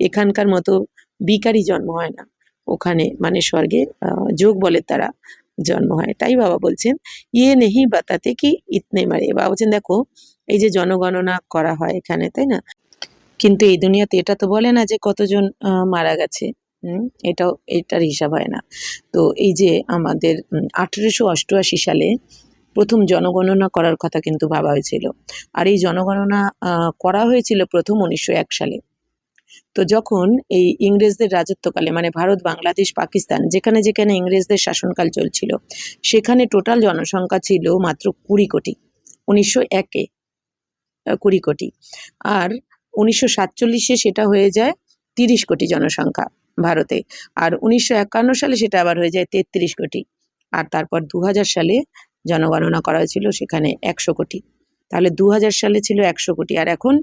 S1: এখানকার মতো বিকারী জন্ম হয় না ওখানে, মানে স্বর্গে যোগ বলের দ্বারা জন্ম হয়। তাই বাবা বলছেন ইয়ে নেহি বাতাতে কি ইতনে মারে। বাবা বলছেন দেখো এই যে জনগণনা করা হয় এখানে, তাই না, কিন্তু এই দুনিয়াতে এটা তো বলে না যে কতজন মারা গেছে। এটার হিসাব হয় না। তো এই যে আমাদের 1888 সালে প্রথম জনগণনা করার কথা কিন্তু ভাবা হয়েছিল, আর এই জনগণনা করা হয়েছিল প্রথম 1901 সালে। তো যখন এই ইংরেজদের রাজত্বকালে, মানে ভারত, বাংলাদেশ, পাকিস্তান, যেখানে যেখানে ইংরেজদের শাসনকাল চলছিল, সেখানে টোটাল জনসংখ্যা ছিল মাত্র 20 কোটি, 1901-এ 20 কোটি। আর 1947-এ সেটা হয়ে যায় 30 কোটি জনসংখ্যা ভারতে, আর 1951 সালে সেটা আবার হয়ে যায় 33 কোটি, আর তারপর 2000 সালে জনগণনা করা হয়েছিল সেখানে 100 কোটি। তাহলে 2000 সালে ছিল 100 কোটি, আর এখন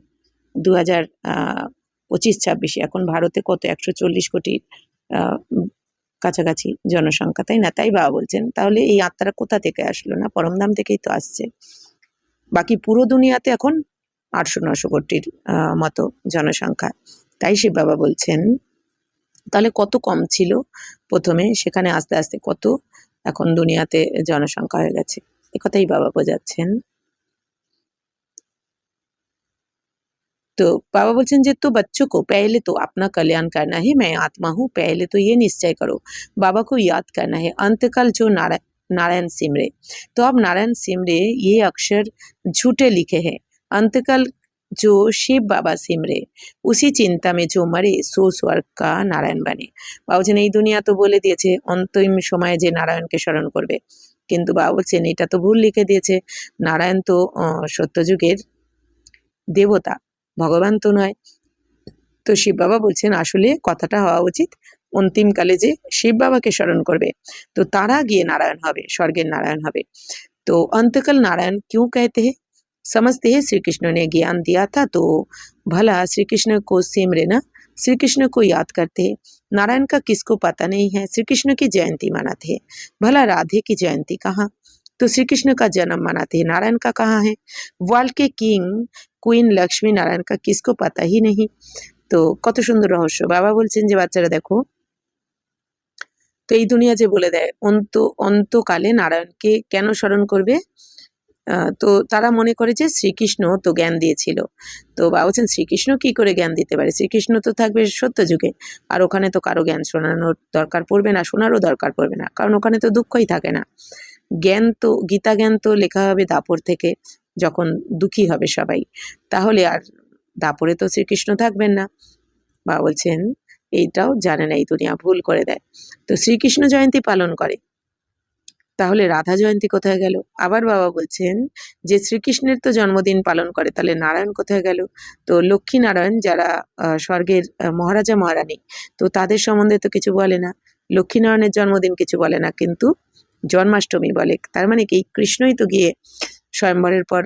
S1: 2025-26 এখন ভারতে কত 140 কোটি কাছাকাছি জনসংখ্যা, তাই না? তাই বাবা বলছেন তাহলে এই আত্মারা কোথা থেকে আসলো? না, পরমধাম থেকেই তো আসছে। বাকি পুরো দুনিয়াতে এখন 800-900 কোটির মতো জনসংখ্যা। তাই শিব বাবা বলছেন তাহলে কত কম ছিল প্রথমে, সেখানে আস্তে আস্তে কত এখন দুনিয়াতে জনসংখ্যা হয়ে গেছে, একথাই বাবা বোঝাচ্ছেন। तो बाबा बोलते हैं तो बच्चों को पहले तो अपना कल्याण करना है, मैं आत्मा हूँ, पहले तो ये निश्चय करो, बाबा को याद करना है, अंतकाल जो नारायण सिमरे। तो अब नारायण सिमरे ये अक्षर झूठे लिखे हैं, अंतकाल जो शिव बाबा सिमरे उसी चिंता में जो मरे सो स्वर्ग का नारायण बने। बाबा বলছেন এই দুনিয়া তো বলে দিয়েছে অন্তিম সময়ে যে নারায়ণকে স্মরণ করবে, কিন্তু বাবা বলছেন এটা তো ভুল লিখে দিয়েছে, নারায়ণ তো সত্যযুগের দেবতা, ভগবান তো নয়। তো শিব বাবা বলছেন আসলে কথাটা হওয়া উচিত অন্তিমকালে যে শিব বাবাকে স্মরণ করবে তো তারা গিয়ে নারায়ণ হবে, স্বর্গের নারায়ণ হবে। तो अंतकाल नारायण क्यों कहते हैं? समझते हैं श्री कृष्ण ने ज्ञान दिया था तो भला श्री कृष्ण को सिमरे ना, श्री कृष्ण को याद करते हैं। नारायण का किसको पता नहीं है, श्री कृष्ण की जयंती मनाते हैं, भला राधे की जयंती कहाँ? तो श्री कृष्ण का जन्म मनाते हैं, नारायण का कहाँ है? वर्ल्ड के किंग কুইন লক্ষ্মী নারায়ণ কা কিসকো পাতা হি নেই। তো কত সুন্দর রহস্য। বাবা বলছেন যে বাচ্চারা দেখো, তো এই দুনিয়া যে বলে দেয় অন্তকালে নারায়ণকে কেন স্মরণ করবে, তো তারা মনে করে যে শ্রীকৃষ্ণ তো জ্ঞান দিয়েছিল। তো বাবা বলছেন শ্রীকৃষ্ণ কি করে জ্ঞান দিতে পারে, শ্রীকৃষ্ণ তো থাকবে সত্য যুগে, আর ওখানে তো কারো জ্ঞান শোনানোর দরকার পড়বে না, শোনারও দরকার পড়বে না, কারণ ওখানে তো দুঃখই থাকে না। জ্ঞান তো গীতা জ্ঞান তো লেখা হবে দাপর থেকে, যখন দুঃখী হবে সবাই, তাহলে আর দাপরে তো শ্রীকৃষ্ণ থাকবেন না। বাবা বলছেন এইটাও জানে না এই দুনিয়া, ভুল করে দেয়। তো শ্রীকৃষ্ণ জয়ন্তী পালন করে, তাহলে রাধা জয়ন্তী কোথায় গেল? আবার বাবা বলছেন যে শ্রীকৃষ্ণের তো জন্মদিন পালন করে, তাহলে নারায়ণ কোথায় গেল? তো লক্ষ্মী নারায়ণ যারা স্বর্গের মহারাজা মহারানী, তো তাদের সম্বন্ধে তো কিছু বলে না, লক্ষ্মীনারায়ণের জন্মদিন কিছু বলে না, কিন্তু জন্মাষ্টমী বলে। তার মানে কি কৃষ্ণই তো গিয়ে স্বয়ম্বরের পর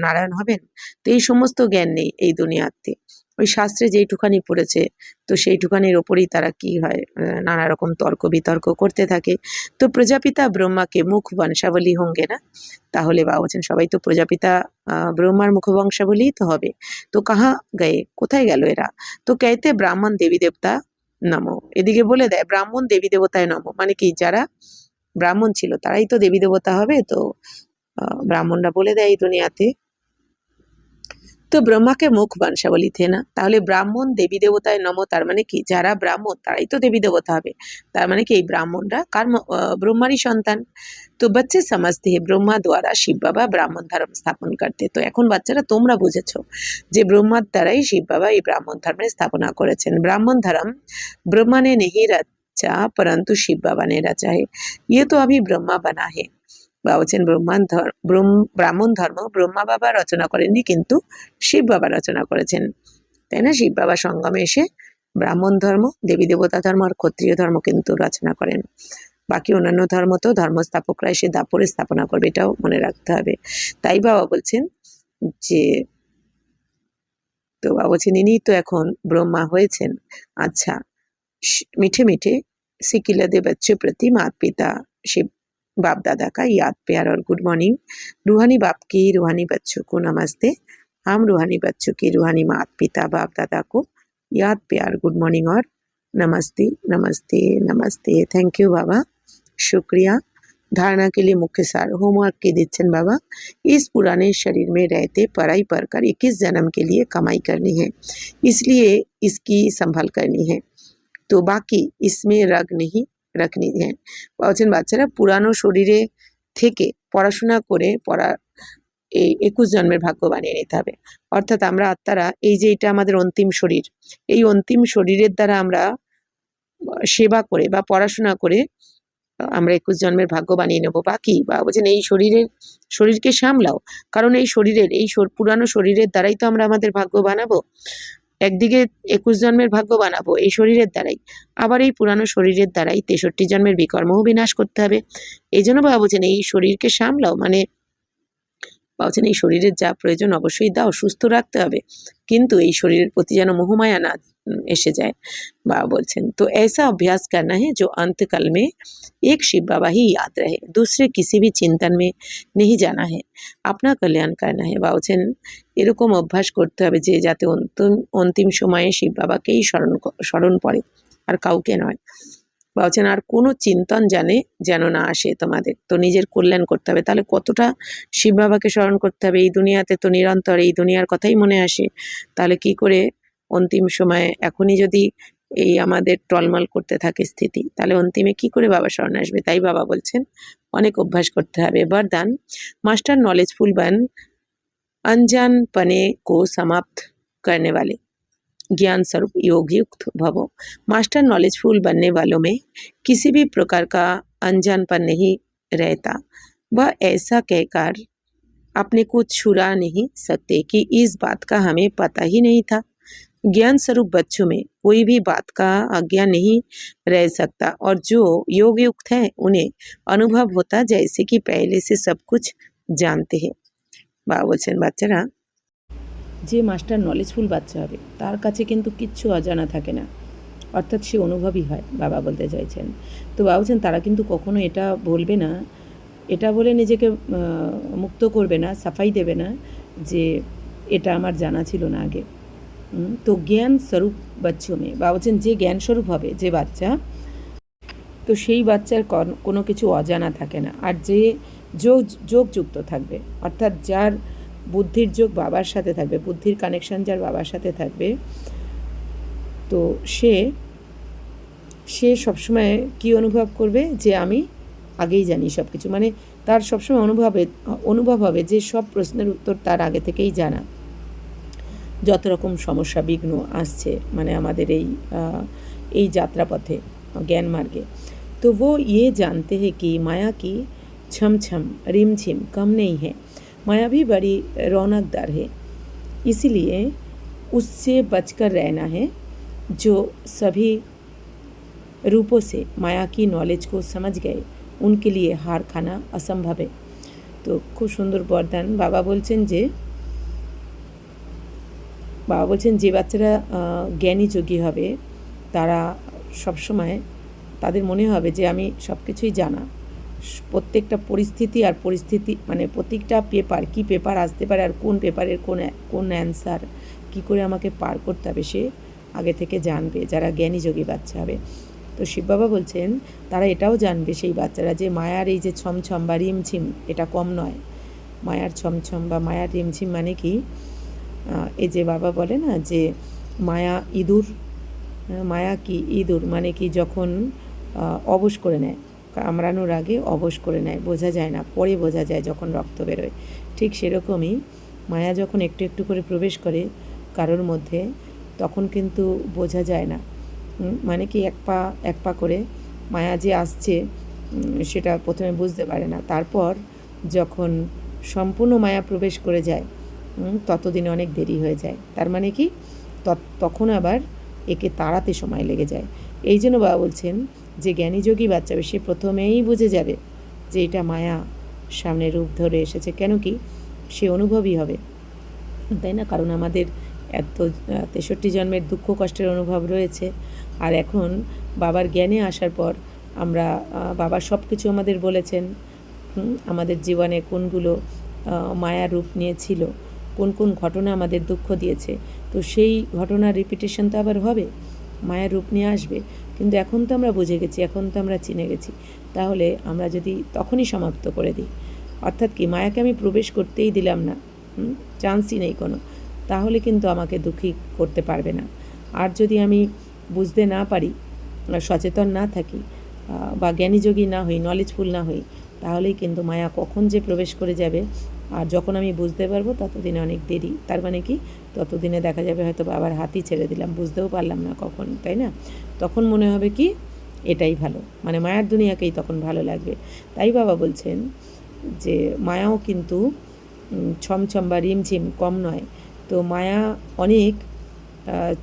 S1: নারায়ণ হবেন? তো এই সমস্ত জ্ঞান নেই এই দুনিয়াতে, ওই শাস্ত্রে যেইটুখানি পড়েছে তো সেইটুখানির ওপরেই তারা কি হয় নানা রকম তর্ক বিতর্ক করতে থাকে। তো প্রজাপিতা ব্রহ্মাকে মুখ বংশাবলী হোঙ্গে না, তাহলে বাবা বলছেন সবাই তো প্রজাপিতা ব্রহ্মার মুখ বংশাবলীই তো হবে। তো কাহা গায়ে, কোথায় গেল এরা? তো কেতে ব্রাহ্মণ দেবী দেবতা নমো, এদিকে বলে দেয় ব্রাহ্মণ দেবী দেবতায় নমো, মানে কি যারা ব্রাহ্মণ ছিল তারাই তো দেবী দেবতা হবে। তো ব্রাহ্মণরা বলে দেয় এই দুনিয়াতে, তো ব্রহ্মাকে মুখ বংশাবলী থে না, তাহলে ব্রাহ্মণ দেবী দেবতায় নম, তার মানে কি যারা ব্রাহ্মণ তারাই তো দেবী দেবতা হবে, তার মানে কি এই ব্রাহ্মণরা কার ব্রহ্মারই সন্তান। তো বাচ্চা समझते हैं ব্রহ্মা দ্বারা শিব বাবা ব্রাহ্মণ ধর্ম স্থাপন করতে। তো এখন বাচ্চারা তোমরা বুঝেছো যে ব্রহ্মার দ্বারাই শিব বাবা এই ব্রাহ্মণ ধর্মের স্থাপনা করেছেন। ব্রাহ্মণ ধর্ম ब्रह्मा ने नहीं रचा परंतु शिव बाबा ने रचा है, ये तो अभी ब्रह्मा बना है। বাবা বলছেন ব্রাহ্মণ ধর্ম ব্রহ্মা বাবা রচনা করেননি, কিন্তু শিব বাবা রচনা করেছেন, তাই না? শিব বাবা সঙ্গমে এসে ব্রাহ্মণ ধর্ম, দেবী দেবতা ধর্ম আর ক্ষত্রিয় ধর্ম কিন্তু রচনা করেন। বাকি অন্যান্য ধর্ম তো ধর্মস্থাপকরা এসে দাপরে স্থাপনা করবে, এটাও মনে রাখতে হবে। তাই বাবা বলছেন যে, তো বাবা বলছেন ইনি তো এখন ব্রহ্মা হয়েছেন। আচ্ছা, मीठे मीठे सिकिलदे बच्चों प्रति माता पिता शिव बाप दादा का याद प्यार और गुड मॉर्निंग। रूहानी बाप की रूहानी बच्चों को नमस्ते, हम रूहानी बच्चों की रूहानी माता पिता बाप दादा को याद प्यार गुड मॉर्निंग और नमस्ते नमस्ते नमस्ते। थैंक यू बाबा, शुक्रिया। धारणा के लिए मुख्य सार होमवर्क की दिच्छन बाबा, इस पुराने शरीर में रहते पढ़ाई पढ़कर 21 जन्म के लिए कमाई करनी है, इसलिए इसकी संभाल करनी है, তো বাকি ইসমে রাগ নেই রাখনি হ্যাঁ। বলছেন বাচ্চারা পুরানো শরীরে থেকে পড়াশোনা করে এই 21 জন্মের ভাগ্য বানিয়ে নিতে হবে। অর্থাৎ আমরা আত্মারা এই যে এটা আমাদের অন্তিম শরীর, এই অন্তিম শরীরের দ্বারা আমরা সেবা করে বা পড়াশোনা করে আমরা 21 জন্মের ভাগ্য বানিয়ে নেব। বাকি বা বলছেন এই শরীরকে সামলাও, কারণ এই শরীরের পুরানো শরীরের দ্বারাই তো আমরা আমাদের ভাগ্য বানাবো। একদিকে 21 জন্মের ভাগ্য বানাবো এই শরীরের দ্বারাই, আবার এই পুরানো শরীরের দ্বারাই 63 জন্মের বিকর্মও বিনাশ করতে হবে। এই জন্য বাবা বলছেন এই শরীরকে সামলাও, মানে বলছেন এই শরীরের যা প্রয়োজন অবশ্যই দাও, সুস্থ রাখতে হবে, কিন্তু এই শরীরের প্রতি যেন মোহমায়া না এসে যায়। बाबा बोलছেন तो ऐसा अभ्यास करना है जो अंतकाल में एक शिव बाबा ही याद रहे, दूसरे किसी भी चिंतन में नहीं जाना है, अपना कल्याण करना है। बाबा বলছেন এরকম অভ্যাস করতে হবে যে যাতে অন্তিম সময়ে শিব বাবাকেই স্মরণ পড়ে, আর কাউকে নয়। বাবা বলছেন আর কোনো চিন্তন যেন না আসে তোমাদের, তো নিজের কল্যাণ করতে হবে। তাহলে কতটা শিব বাবাকে স্মরণ করতে হবে, এই দুনিয়াতে তো নিরন্তর এই দুনিয়ার কথাই মনে আসে, তাহলে কি করে অন্তিম সময়ে এখনই যদি এই আমাদের টলমল করতে থাকে স্থিতি, তাহলে অন্তিমে কি করে বাবা স্মরণ আসবে। তাই বাবা বলছেন অনেক অভ্যাস করতে হবে। वरदान मास्टर नॉलेजफुल बन अनजानपने को समाप्त करने वाले, ज्ञान स्वरूप योग युक्त भवो। मास्टर नॉलेजफुल बनने वालों में किसी भी प्रकार का अनजानपन नहीं रहता, वह ऐसा कहकर अपने को छुड़ा नहीं सकते कि इस बात का हमें पता ही नहीं था। ज्ञान स्वरूप बच्चों में कोई भी बात का आज्ञा नहीं रह सकता, और जो योग युक्त है उन्हें अनुभव होता जैसे कि पहले से सब कुछ जानते हैं। বাবা বলছেন বাচ্চারা যে মাস্টার নলেজফুল বাচ্চা হবে তার কাছে কিন্তু কিচ্ছু অজানা থাকে না, অর্থাৎ সে অনুভবী হয়, বাবা বলতে চাইছেন। তো বাবা বলছেন তারা কিন্তু কখনো এটা বলবে না, এটা বলে নিজেকে মুক্ত করবে না, সাফাই দেবে না যে এটা আমার জানা ছিল না আগে। তো জ্ঞান স্বরূপ বাচ্চা বাবা বলছেন যে জ্ঞান স্বরূপ হবে যে বাচ্চা, তো সেই বাচ্চার কোনো কিছু অজানা থাকে না, আর যে যোগযুক্ত থাকবে, অর্থাৎ যার বুদ্ধির যোগ বাবার সাথে থাকবে, বুদ্ধির কানেকশান যার বাবার সাথে থাকবে, তো সে সবসময় কী অনুভব করবে যে আমি আগেই জানি সব কিছু, মানে তার সবসময় অনুভব হবে যে সব প্রশ্নের উত্তর তার আগে থেকেই জানা। যত রকম সমস্যা বিঘ্ন আসছে মানে আমাদের এই যাত্রাপথে ज्ञान मार्गे, तो वो ये जानते हैं कि माया की छम छम रिम झिम कम नहीं है, माया भी बड़ी रौनकदार है, इसीलिए उससे बचकर रहना है। जो सभी रूपों से माया की नॉलेज को समझ गए उनके लिए हार खाना असंभव है। तो खूब सुंदर वरदान बाबा बोलছেন যে বাচ্চারা জ্ঞানী যোগী হবে তারা সবসময় তাদের মনে হবে যে আমি সব কিছুই জানা, প্রত্যেকটা পরিস্থিতি মানে প্রত্যেকটা কি পেপার আসতে পারে আর কোন পেপারের কোন অ্যান্সার কী করে আমাকে পার করতে হবে সে আগে থেকে জানবে, যারা জ্ঞানী যোগী বাচ্চা হবে। তো শিব বাবা বলছেন তারা এটাও জানবে সেই বাচ্চারা যে মায়ার এই যে ছমছম বা রিমঝিম এটা কম নয়। মায়ার ছমছম বা মায়ার রিমঝিম মানে কি, এই যে বাবা বলে না যে মায়া কি ইঁদুর মানে কি যখন অবশ করে নেয়, কামড়ানোর আগে অবশ করে নেয়, বোঝা যায় না, পরে বোঝা যায় যখন রক্ত বেরোয়, ঠিক সেরকমই মায়া যখন একটু একটু করে প্রবেশ করে কারোর মধ্যে তখন কিন্তু বোঝা যায় না, মানে কি এক পা করে মায়া যে আসছে সেটা প্রথমে বুঝতে পারে না, তারপর যখন সম্পূর্ণ মায়া প্রবেশ করে যায় ততদিনে অনেক দেরি হয়ে যায়, তার মানে কি তখন আবার একে তাড়াতে সময় লেগে যায়। এই জন্য বাবা বলছেন যে জ্ঞানী যোগী বাচ্চা সে প্রথমেই বুঝে যাবে যে এটা মায়া সামনে রূপ ধরে এসেছে, কেন কি সে অনুভবই হবে, তাই না? কারণ আমাদের এত 63 জন্মের দুঃখ কষ্টের অনুভব রয়েছে, আর এখন বাবার জ্ঞানে আসার পর আমরা বাবা সব কিছু আমাদের বলেছেন, আমাদের জীবনে কোনগুলো মায়া রূপ নিয়েছিল, কোন কোন ঘটনা আমাদের দুঃখ দিয়েছে, তো সেই ঘটনার রিপিটেশন তো আবার হবে, মায়ের রূপ নিয়ে আসবে, কিন্তু এখন তো আমরা বুঝে গেছি, এখন তো আমরা চিনে গেছি, তাহলে আমরা যদি তখনই সমাপ্ত করে দিই, অর্থাৎ কি মায়াকে আমি প্রবেশ করতেই দিলাম না, চান্সই নেই কোনো, তাহলে কিন্তু আমাকে দুঃখী করতে পারবে না। আর যদি আমি বুঝতে না পারি, সচেতন না থাকি বা জ্ঞানীযোগী না হই, নলেজফুল না হই, তাহলেই কিন্তু মায়া কখন যে প্রবেশ করে যাবে, আর যখন আমি বুঝতে পারবো ততদিনে অনেক দেরি, তার মানে কি ততদিনে দেখা যাবে হয়তো আবার হাতই ছেড়ে দিলাম, বুঝতেও পারলাম না কখন, তাই না? তখন মনে হবে কি এটাই ভালো, মানে মায়ার দুনিয়াকেই তখন ভালো লাগবে। তাই বাবা বলছেন যে মায়াও কিন্তু ছমছম বা রিমঝিম কম নয়, তো মায়া অনেক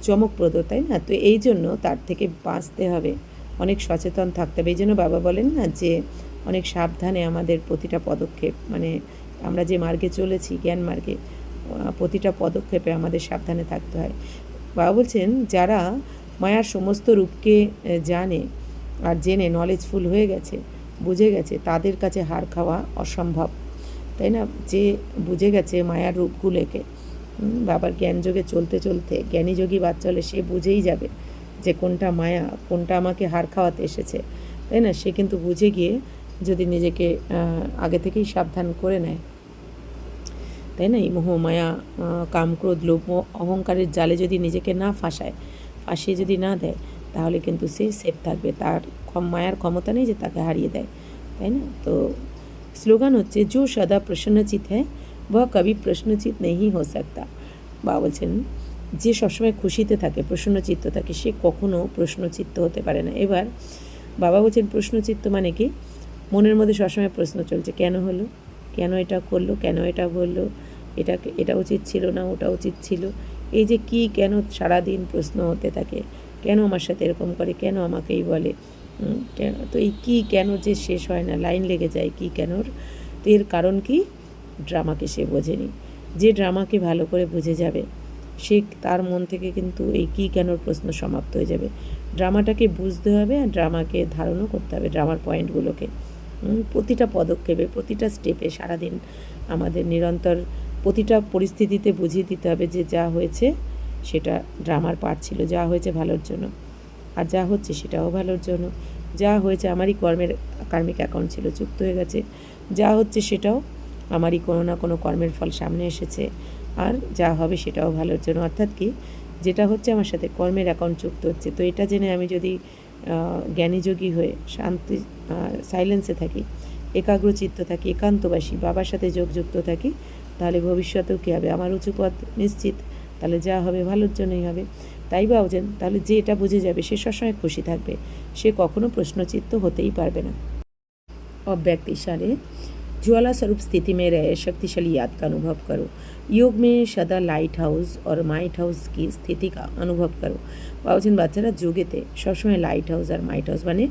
S1: চমকপ্রদ, তাই না? তো এই জন্য তার থেকে বাঁচতে হবে, অনেক সচেতন থাকতে হবে। এই জন্য বাবা বলেন না যে অনেক সাবধানে আমাদের প্রতিটা পদক্ষেপ, মানে আমরা যে মার্গে চলেছি জ্ঞান মার্গে, প্রতিটা পদক্ষেপে আমাদের সাবধানে থাকতে হয়। বাবা বলছেন যারা মায়ার সমস্ত রূপকে জানে আর জেনে নলেজফুল হয়ে গেছে, বুঝে গেছে, তাদের কাছে হার খাওয়া অসম্ভব, তাই না? যে বুঝে গেছে মায়ার রূপগুলোকে, বাবার জ্ঞান যোগে চলতে চলতে জ্ঞানী যোগী বাদ চলে, সে বুঝেই যাবে যে কোনটা মায়া, কোনটা আমাকে হার খাওয়াতে এসেছে, তাই না? সে কিন্তু বুঝে গিয়ে যদি নিজেকে আগে থেকেই সাবধান করে নেয়, তাই না? এই মোহ মায়া কাম ক্রোধ লোভ অহংকারের জালে যদি নিজেকে না ফাঁসিয়ে যদি না দেয়, তাহলে কিন্তু সে সেফ থাকবে, তার মায়ার ক্ষমতা নেই যে তাকে হারিয়ে দেয়, তাই না? তো স্লোগান হচ্ছে जो सदा प्रसन्नचित है वह कभी प्रश्नचित नहीं हो सकता। বাবা বলছেন যে সবসময় খুশিতে থাকে, প্রসন্নচিত্ত থাকে, সে কখনো প্রশ্নচিত্ত হতে পারে না। এবার বাবা বলছেন প্রশ্নচিত্ত মানে কি? মনের মধ্যে সবসময় প্রশ্ন চলছে, কেন হলো, কেন এটা করলো, কেন এটা বললো, এটা উচিত ছিল না, ওটা উচিত ছিল, এই যে কি কেন সারাদিন প্রশ্ন হতে থাকে, কেন আমার সাথে এরকম করে, কেন আমাকেই বলে, কেন, তো এই কী কেন যে শেষ হয় না, লাইন লেগে যায় কী কেনর। তো এর কারণ কি? ড্রামাকে সে বোঝেনি। যে ড্রামাকে ভালো করে বুঝে যাবে, সে তার মন থেকে কিন্তু এই কী কেনর প্রশ্ন সমাপ্ত হয়ে যাবে। ড্রামাটাকে বুঝতে হবে আর ড্রামাকে ধারণও করতে হবে, ড্রামার পয়েন্টগুলোকে প্রতিটা পদক্ষেপে, প্রতিটা স্টেপে, সারাদিন আমাদের নিরন্তর প্রতিটা পরিস্থিতিতে বুঝিয়ে দিতে হবে যে যা হয়েছে সেটা ড্রামার পার্ট ছিল, যা হয়েছে ভালোর জন্য, আর যা হচ্ছে সেটাও ভালোর জন্য। যা হয়েছে আমারই কার্মিক অ্যাকাউন্ট ছিল, যুক্ত হয়ে গেছে, যা হচ্ছে সেটাও আমারই কোনো না কোনো কর্মের ফল সামনে এসেছে, আর যা হবে সেটাও ভালোর জন্য। অর্থাৎ কি, যেটা হচ্ছে আমার সাথে কর্মের অ্যাকাউন্ট যুক্ত হচ্ছে। তো এটা জেনে আমি যদি জ্ঞানীযোগী হয়ে শান্তি সাইলেন্সে থাকি, একাগ্রচিত্ত থাকি, একান্তবাসী বাবার সাথে যোগযুক্ত থাকি, তাহলে ভবিষ্যতেও কী হবে, আমার উঁচু পথ নিশ্চিত, তাহলে যা হবে ভালোর জন্যই হবে। তাই বাবুজন তাহলে যে এটা বুঝে যাবে সে সবসময় খুশি থাকবে, সে কখনো প্রশ্নচিত্ত হতেই পারবে না। अव्यक्तिशाली ज्वाला स्वरूप स्थिति में रहे शक्तिशाली याद का अनुभव करो। योग में सदा लाइट हाउस और माइट हाउस की स्थिति का अनुभव करो। बाबूजन বাচ্চারা যোগেতে সবসময় লাইট হাউস আর মাইট হাউস, মানে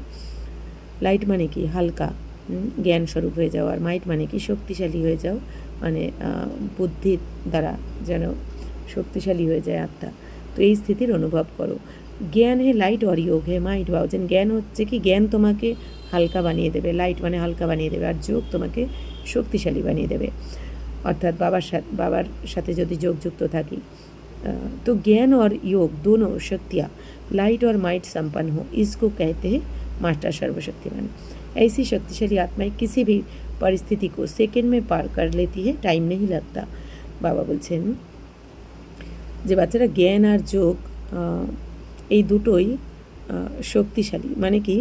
S1: লাইট মানে কি হালকা জ্ঞান স্বরূপ হয়ে যাও, আর মাইট মানে কি শক্তিশালী হয়ে যাও, মানে বুদ্ধির দ্বারা যেন শক্তিশালী হয়ে যায় আত্মা। তো এই স্থিতির অনুভব করো। জ্ঞান হে লাইট আর যোগ হে মাইট। বাবুজেন জ্ঞান হচ্ছে কি, জ্ঞান তোমাকে হালকা বানিয়ে দেবে, লাইট মানে হালকা বানিয়ে দেবে, আর যোগ তোমাকে শক্তিশালী বানিয়ে দেবে। অর্থাৎ বাবার সাথে যদি যোগযুক্ত থাকি, तो ज्ञान और योग दोनों शक्तियाँ लाइट और माइट संपन्न हो, इसको कहते हैं मास्टर सर्वशक्तिमान। ऐसी शक्तिशाली आत्माएं किसी भी परिस्थिति को सेकेंड में पार कर लेती है, टाइम नहीं लगता। बाबा বলছেন যে বাচ্চারা জ্ঞান আর যোগ এই দুটোই শক্তিশালী, মানে কি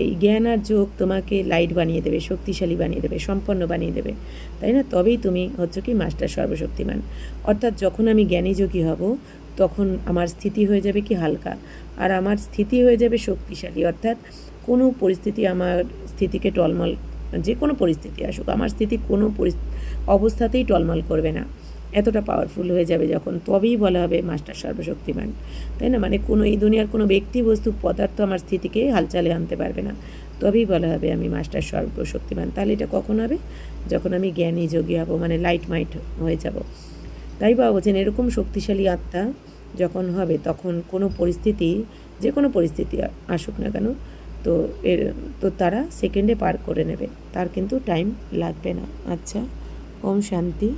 S1: এই জ্ঞান আর যোগ তোমাকে লাইট বানিয়ে দেবে, শক্তিশালী বানিয়ে দেবে, সম্পন্ন বানিয়ে দেবে, তাই না? তবেই তুমি হচ্ছে কি মাস্টার সর্বশক্তিমান। অর্থাৎ যখন আমি জ্ঞানী যোগী হব, তখন আমার স্থিতি হয়ে যাবে কি হালকা, আর আমার স্থিতি হয়ে যাবে শক্তিশালী। অর্থাৎ কোনো পরিস্থিতি আমার স্থিতিকে টলমল, যে কোনো পরিস্থিতি আসুক, আমার স্থিতি কোনো অবস্থাতেই টলমল করবে না, এতটা পাওয়ারফুল হয়ে যাবে যখন, তবেই বলা হবে মাস্টার সর্বশক্তিমান, তাই না? মানে কোনো এই দুনিয়ার কোনো ব্যক্তি বস্তু পদার্থ আমার স্থিতিকে হালচালে আনতে পারবে না, তবেই বলা হবে আমি মাস্টার সর্বশক্তিমান। তাহলে এটা কখন হবে? যখন আমি জ্ঞানী যোগী হব, মানে লাইট মাইট হয়ে যাব। তাই বাবা বলছেন এরকম শক্তিশালী আত্মা যখন হবে, তখন কোনো পরিস্থিতি, যে কোনো পরিস্থিতি আসুক না কেন, তো তারা সেকেন্ডে পার করে নেবে, তার কিন্তু টাইম লাগবে না। আচ্ছা, ওম শান্তি।